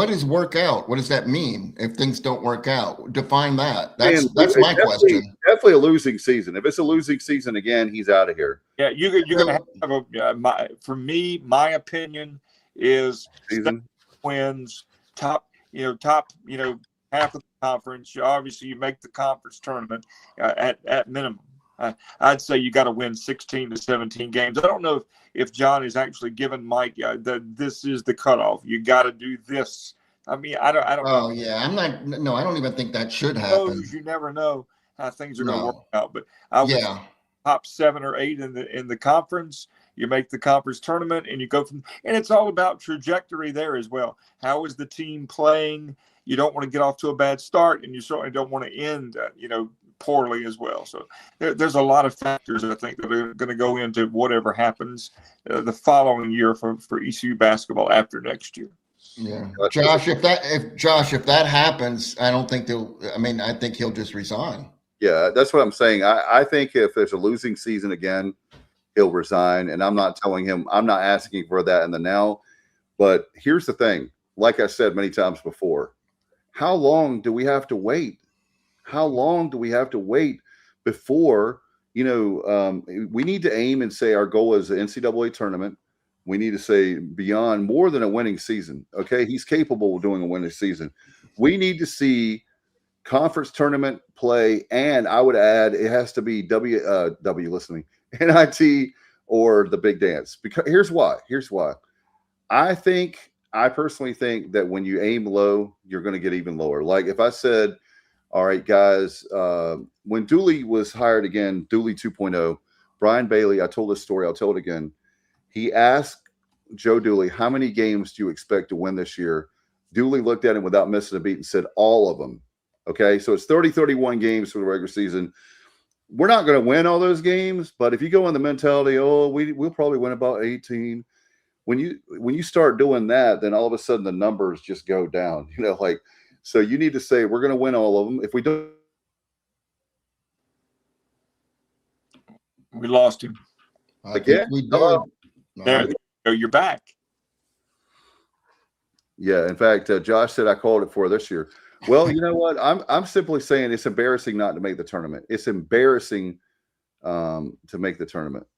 S7: is work out? What does that mean if things don't work out? Define that. That's my question.
S5: Definitely a losing season. If it's a losing season again, he's out of here.
S6: Yeah, you're going to have for me, my opinion is wins top half of the conference. Obviously, you make the conference tournament at minimum. I'd say you got to win 16 to 17 games. I don't know if John is actually given Mike this is the cutoff. You got to do this. I mean, I don't.
S7: Oh yeah, I'm not. No, I don't even think that should happen.
S6: You never know how things are going to work out. But top 7 or 8 in the conference. You make the conference tournament, and you go from. And it's all about trajectory there as well. How is the team playing? You don't want to get off to a bad start, and you certainly don't want to end, poorly as well. So there's a lot of factors, I think, that are going to go into whatever happens the following year for ECU basketball after next year.
S7: Yeah, Josh. If that happens, I don't think I think he'll just resign.
S5: Yeah, that's what I'm saying. I think if there's a losing season again, he'll resign. And I'm not telling him. I'm not asking for that in the now. But here's the thing. Like I said many times before, how long do we have to wait? How long do we have to wait before, we need to aim and say our goal is the NCAA tournament. We need to say beyond more than a winning season. Okay. He's capable of doing a winning season. We need to see conference tournament play. And I would add, it has to be NIT or the big dance, because here's why. I personally think that when you aim low, you're going to get even lower. Like if I said, all right, guys, when Dooley was hired again, Dooley 2.0, Brian Bailey, I told this story, I'll tell it again. He asked Joe Dooley, how many games do you expect to win this year? Dooley looked at him without missing a beat and said, all of them. Okay, so it's 31 games for the regular season. We're not going to win all those games, but if you go in the mentality, we'll probably win about 18. When you start doing that, then all of a sudden the numbers just go down, so you need to say, we're going to win all of them. If we don't,
S6: we lost him
S5: again.
S7: We did.
S6: There you go. You're back.
S5: Yeah. In fact, Josh said I called it for this year. Well, you know what? I'm simply saying it's embarrassing not to make the tournament. It's embarrassing to make the tournament.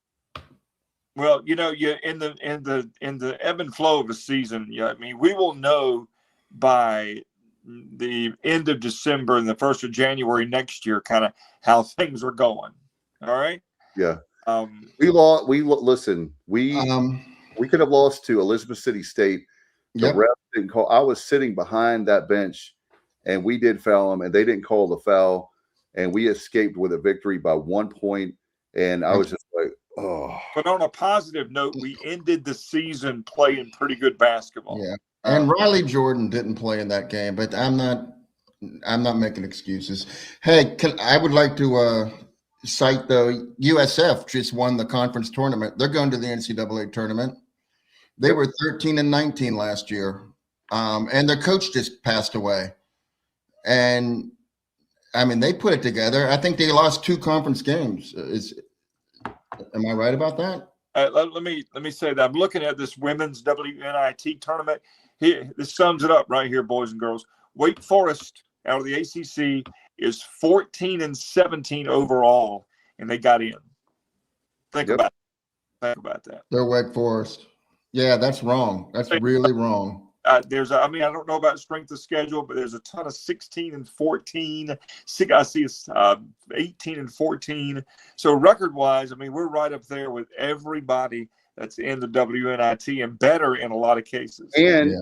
S6: Well, you in the ebb and flow of a season, we will know by the end of December and the 1st of January next year, kind of how things are going. All right.
S5: Yeah. We lost. Listen. We could have lost to Elizabeth City State. The ref didn't call. I was sitting behind that bench, and we did foul them, and they didn't call the foul, and we escaped with a victory by 1 point. And I was just like, oh.
S6: But on a positive note, we ended the season playing pretty good basketball.
S7: Yeah. And Riley Jordan didn't play in that game, but I'm not making excuses. Hey, I would like to cite though, USF just won the conference tournament. They're going to the NCAA tournament. They were 13-19 last year, and their coach just passed away. And they put it together. I think they lost 2 conference games. Am I right about that?
S6: Let me say that I'm looking at this women's WNIT tournament. Here, this sums it up right here, boys and girls. Wake Forest out of the ACC is 14-17 overall, and they got in. Think about that.
S7: They're Wake Forest. Yeah, that's wrong. That's really wrong.
S6: I don't know about strength of schedule, but there's a ton of 16-14. I see 18-14. So record-wise, we're right up there with everybody that's in the WNIT and better in a lot of cases.
S5: And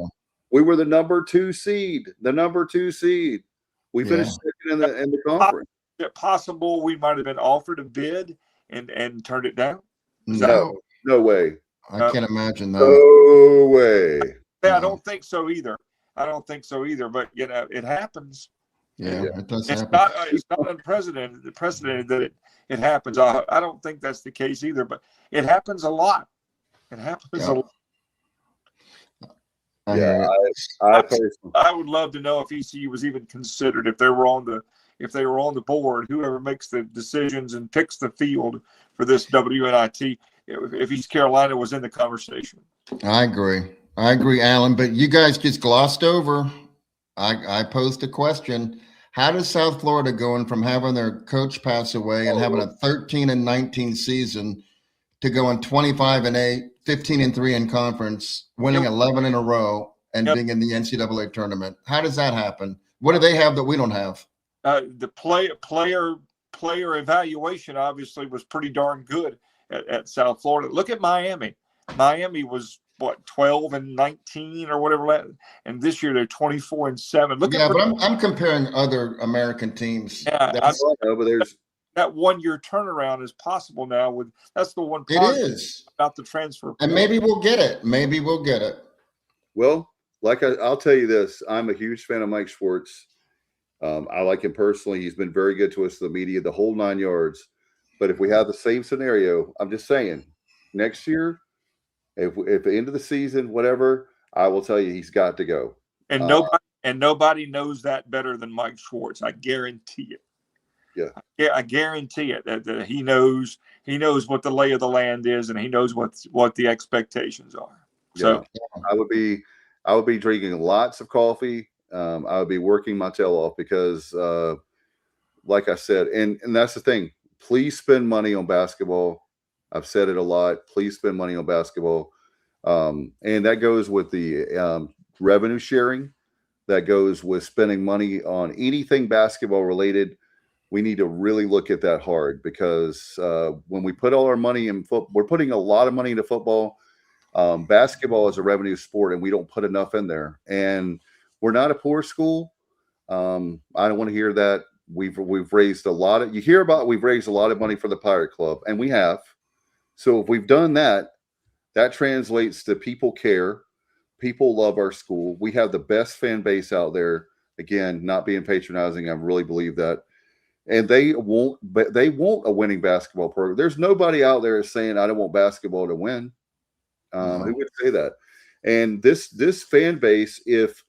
S5: we were the number 2 seed. We finished second in the conference.
S6: Is it possible we might have been offered a bid and turned it down?
S5: No way.
S7: I can't imagine that.
S5: No way.
S6: Yeah, I don't think so either. But it happens.
S7: Yeah, it does happen.
S6: It's not unprecedented that it happens. I don't think that's the case either, but it happens a lot. A lot. I would love to know if ECU was even considered, if they were on the board, whoever makes the decisions and picks the field for this WNIT, if East Carolina was in the conversation.
S7: I agree, Alan, but you guys just glossed over. I posed a question. How does South Florida going from having their coach pass away and having a 13-19 season to going 25-8, 15-3 in conference, winning 11 in a row, and being in the NCAA tournament? How does that happen? What do they have that we don't have?
S6: The player evaluation obviously was pretty darn good at South Florida. Look at Miami. Miami was 12-19 or whatever, and this year they're 24-7.
S7: But I'm comparing other American teams.
S5: But
S6: that 1 year turnaround is possible now. That's the one
S7: It
S6: positive
S7: is.
S6: about the transfer.
S7: And maybe we'll get it. Maybe we'll get it.
S5: Well, I'll tell you this, I'm a huge fan of Mike Schwartz. I like him personally. He's been very good to us, the media, the whole 9 yards. But if we have the same scenario, I'm just saying, next year, if at the end of the season, whatever, I will tell you he's got to go.
S6: And nobody knows that better than Mike Schwartz. I guarantee it.
S5: Yeah,
S6: I guarantee it that he knows what the lay of the land is, and he knows what the expectations are. So
S5: I would be drinking lots of coffee. I would be working my tail off because, like I said, and that's the thing. Please spend money on basketball. I've said it a lot. Please spend money on basketball, and that goes with the revenue sharing. That goes with spending money on anything basketball related. We need to really look at that hard because when we put all our money in football, we're putting a lot of money into football. Basketball is a revenue sport, and we don't put enough in there. And we're not a poor school. I don't want to hear that. We've raised a lot of. You hear about we've raised a lot of money for the Pirate Club, and we have. So if we've done that, that translates to people care. People love our school. We have the best fan base out there. Again, not being patronizing, I really believe that. And they want a winning basketball program. There's nobody out there saying I don't want basketball to win. Who would say that? And this fan base, if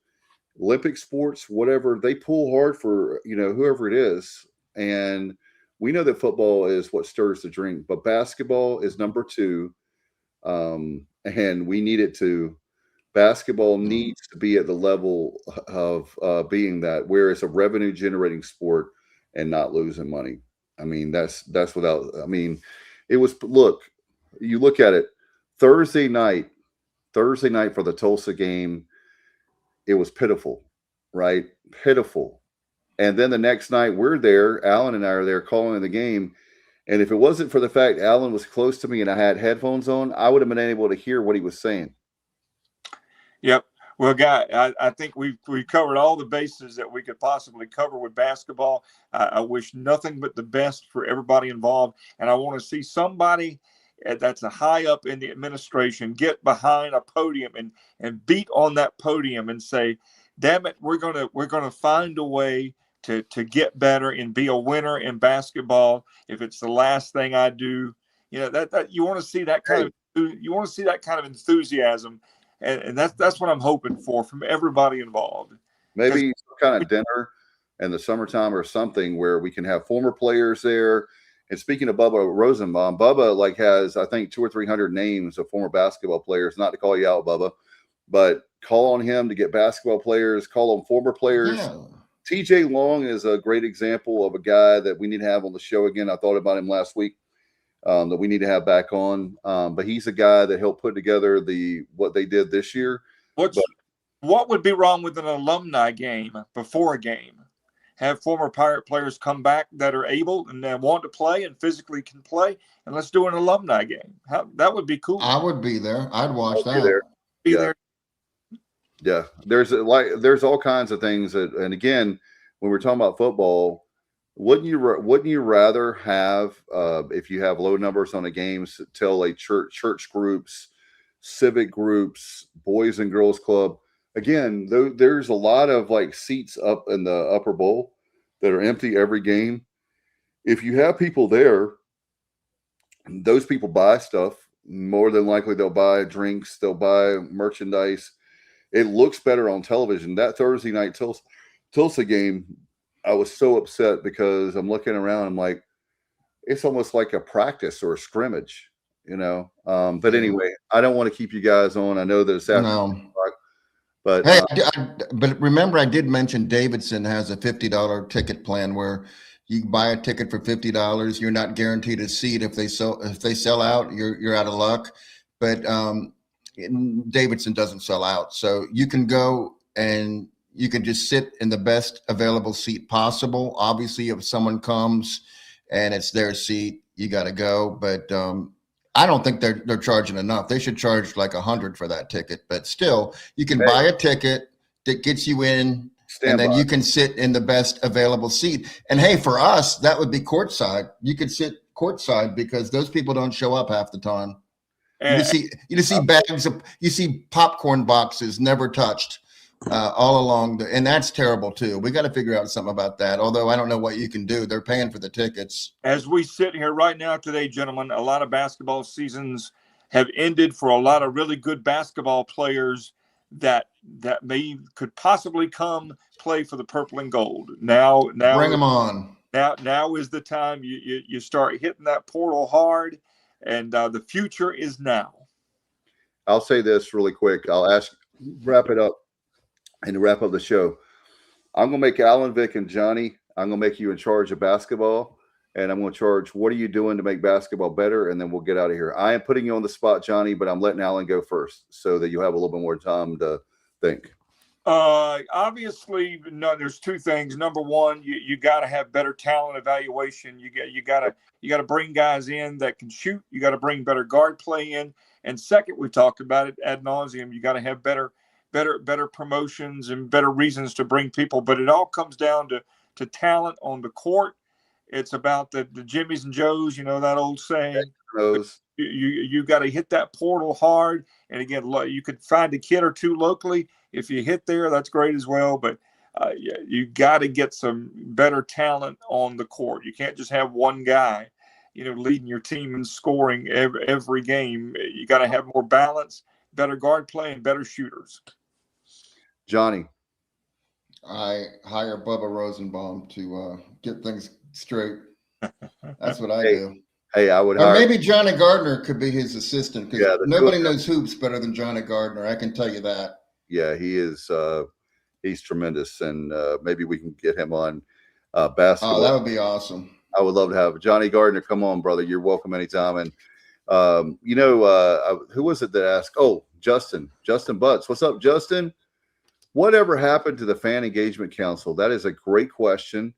S5: Olympic sports, whatever, they pull hard for whoever it is. And we know that football is what stirs the drink, but basketball is number two. And we need it to. Basketball needs to be at the level of being that where it's a revenue generating sport and not losing money. I mean, that's without. I mean, it was. Look, you look at it. Thursday night for the Tulsa game, it was pitiful, right? Pitiful. And then the next night we're there. Alan and I are there calling the game. And if it wasn't for the fact Alan was close to me and I had headphones on, I would have been able to hear what he was saying.
S6: Yep. Well, Guy, I think we've covered all the bases that we could possibly cover with basketball. I wish nothing but the best for everybody involved. And I want to see somebody that's a high up in the administration get behind a podium and beat on that podium and say, damn it, we're gonna find a way to get better and be a winner in basketball. If it's the last thing I do, that you want to see that kind of enthusiasm. And that's what I'm hoping for from everybody involved.
S5: Maybe some kind of dinner in the summertime or something where we can have former players there. And speaking of Bubba Rosenbaum, Bubba has, I think, 200 or 300 names of former basketball players. Not to call you out, Bubba, but call on him to get basketball players, call on former players. Yeah. TJ Long is a great example of a guy that we need to have on the show again. I thought about him last week. That we need to have back on. But he's a guy that helped put together what they did this year.
S6: What would be wrong with an alumni game before a game? Have former Pirate players come back that are able and want to play and physically can play, and let's do an alumni game. That would be cool.
S7: I would be there. I'd watch that.
S6: Be there.
S5: Yeah, there's all kinds of things and again, when we're talking about football, wouldn't you rather have if you have low numbers on a game, tell a church groups, civic groups, boys and girls club? Again, there's a lot of seats up in the upper bowl that are empty every game. If you have people there, those people buy stuff. More than likely, they'll buy drinks, they'll buy merchandise. It looks better on television. That Thursday night Tulsa game, I was so upset because I'm looking around. I'm like, it's almost like a practice or a scrimmage, But anyway, I don't want to keep you guys on. I know that it's after. But
S7: hey, but remember, I did mention Davidson has a $50 ticket plan where you can buy a ticket for $50. You're not guaranteed a seat. If they sell out, you're out of luck. But Davidson doesn't sell out, so you can go and you can just sit in the best available seat possible. Obviously, if someone comes and it's their seat, you got to go. But I don't think they're charging enough. They should charge like $100 for that ticket. But still, you can buy a ticket that gets you in and then
S5: by.
S7: you can sit in the best available seat. And hey, for us, that would be courtside. You could sit courtside because those people don't show up half the time. You just see bags of, you see popcorn boxes never touched all along, and that's terrible too. We got to figure out something about that. Although I don't know what you can do. They're paying for the tickets.
S6: As we sit here right now today, gentlemen, a lot of basketball seasons have ended for a lot of really good basketball players that could possibly come play for the purple and gold. Now
S7: Bring them on.
S6: Now is the time you start hitting that portal hard, and the future is now.
S5: I'll say this really quick. I'll wrap it up and wrap up the show. I'm going to make Alan, Vic, and Johnny, I'm going to make you in charge of basketball, and I'm going to charge, what are you doing to make basketball better? And then we'll get out of here. I am putting you on the spot, Johnny, but I'm letting Alan go first so that you have a little bit more time to think.
S6: Obviously, no, there's two things. Number one, you got to have better talent evaluation. You got to bring guys in that can shoot. You got to bring better guard play in. And second, we talked about it ad nauseum. You got to have better promotions and better reasons to bring people. But it all comes down to talent on the court. It's about the Jimmies and Joes, that old saying. You got to hit that portal hard. And again, you could find a kid or two locally. If you hit there, that's great as well. But you got to get some better talent on the court. You can't just have one guy, leading your team and scoring every game. You got to have more balance, better guard play, and better shooters.
S5: Johnny.
S7: I hire Bubba Rosenbaum to get things straight. That's what I do.
S5: Hey, I would.
S7: Or maybe Johnny Gardner could be his assistant because nobody
S5: good.
S7: knows hoops better than Johnny Gardner. I can tell you that.
S5: Yeah, he is. He's tremendous, and maybe we can get him on basketball.
S7: Oh, that would be awesome.
S5: I would love to have Johnny Gardner. Come on, brother. You're welcome anytime. And who was it that asked? Oh, Justin Butts. What's up, Justin? Whatever happened to the Fan Engagement Council? That is a great question.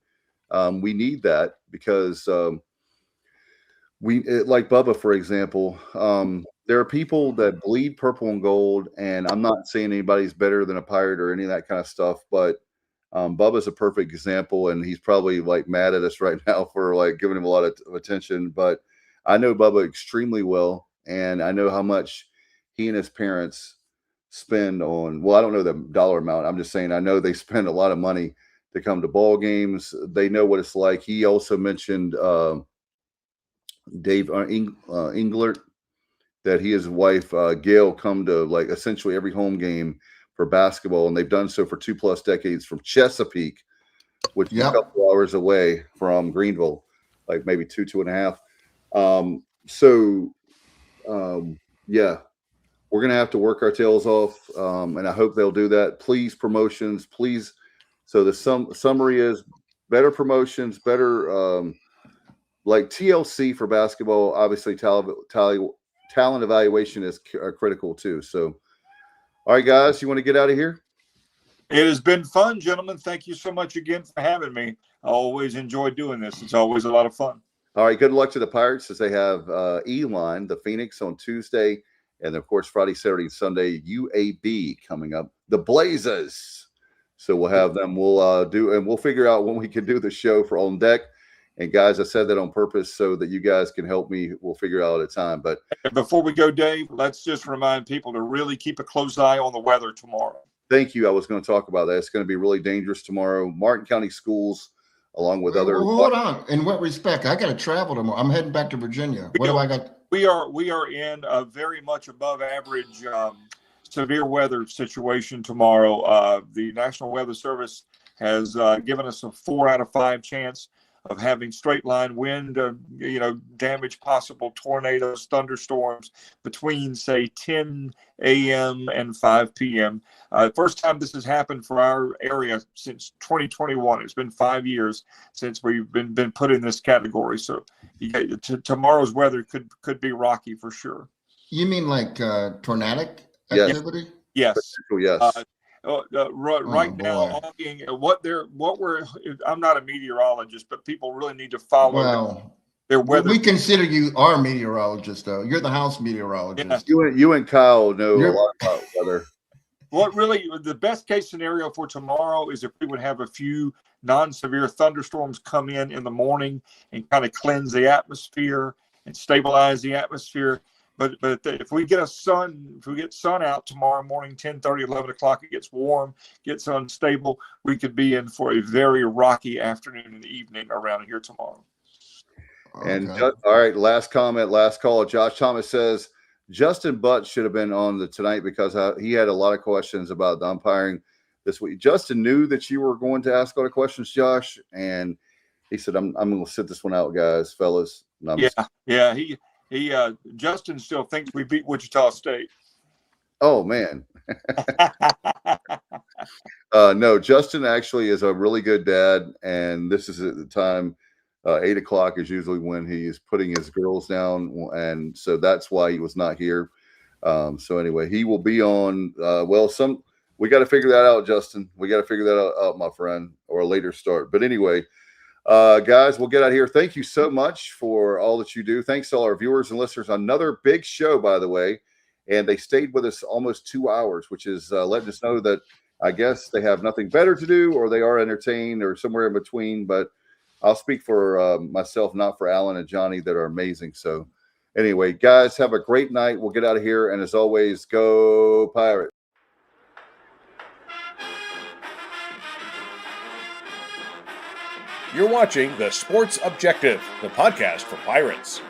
S5: We need that because like Bubba, for example, there are people that bleed purple and gold, and I'm not saying anybody's better than a Pirate or any of that kind of stuff, but Bubba's a perfect example, and he's probably like mad at us right now for like giving him a lot of attention. But I know Bubba extremely well, and I know how much he and his parents spend on. Well, I don't know the dollar amount. I'm just saying I know they spend a lot of money to come to ball games. They know what it's like. He also mentioned Dave Englert, that he and his wife Gail come to like essentially every home game for basketball, and they've done so for 2+ decades from Chesapeake, which is a couple hours away from Greenville, like maybe 2.5. Yeah, we're gonna have to work our tails off, and I hope they'll do that. Please, promotions, please. So the summary is better promotions, better like TLC for basketball. Obviously, talent evaluation is critical too. So, all right, guys, you want to get out of here?
S6: It has been fun, gentlemen. Thank you so much again for having me. I always enjoy doing this. It's always a lot of fun.
S5: All right, good luck to the Pirates as they have Elon, the Phoenix, on Tuesday, and of course Friday, Saturday, and Sunday UAB coming up. The Blazers. So we'll have them. We'll figure out when we can do the show for On Deck. And guys, I said that on purpose so that you guys can help me. We'll figure out at a time. But
S6: before we go, Dave, let's just remind people to really keep a close eye on the weather tomorrow.
S5: Thank you. I was going to talk about that. It's going to be really dangerous tomorrow. Martin County schools, along with other.
S7: Well, hold on. In what respect? I got to travel tomorrow. I'm heading back to Virginia. What do I got?
S6: We are in a very much above average severe weather situation tomorrow. The National Weather Service has given us a 4 out of 5 chance of having straight line wind, damage, possible tornadoes, thunderstorms between, say, 10 a.m. and 5 p.m. First time this has happened for our area since 2021. It's been 5 years since we've been put in this category. So tomorrow's weather could be rocky for sure.
S7: You mean like tornadic activity?
S6: Yes.
S5: Yes.
S6: Right now, I'm not a meteorologist, but people really need to follow their weather.
S7: We consider you our meteorologist, though. You're the house meteorologist.
S5: Yeah. You and Kyle know a lot about weather.
S6: what really the best case scenario for tomorrow is if we would have a few non-severe thunderstorms come in the morning and kind of cleanse the atmosphere and stabilize the atmosphere. But if we get sun out tomorrow morning, 10:30, 11 o'clock, it gets warm, gets unstable, we could be in for a very rocky afternoon and evening around here tomorrow.
S5: And
S7: Okay.
S5: all right, last comment, last call. Josh Thomas says Justin Butt should have been on the tonight because he had a lot of questions about the umpiring this week. Justin knew that you were going to ask all the questions, Josh, and he said, "I'm going to sit this one out, guys, fellas."
S6: Yeah. He Justin still thinks we beat Wichita State.
S5: Oh man. No, Justin actually is a really good dad, and this is at the time. 8 o'clock is usually when he's putting his girls down, and so that's why he was not here. So anyway, he will be on. We got to figure that out, Justin. We got to figure that out, my friend, or a later start. But anyway, guys, we'll get out of here. Thank you so much for all that you do. Thanks to all our viewers and listeners. Another big show, by the way, and they stayed with us almost 2 hours, which is letting us know that I guess they have nothing better to do, or they are entertained, or somewhere in between. But I'll speak for myself, not for Alan and Johnny, that are amazing. So anyway, guys, have a great night. We'll get out of here. And as always, go Pirates.
S4: You're watching The Sports Objective, the podcast for Pirates.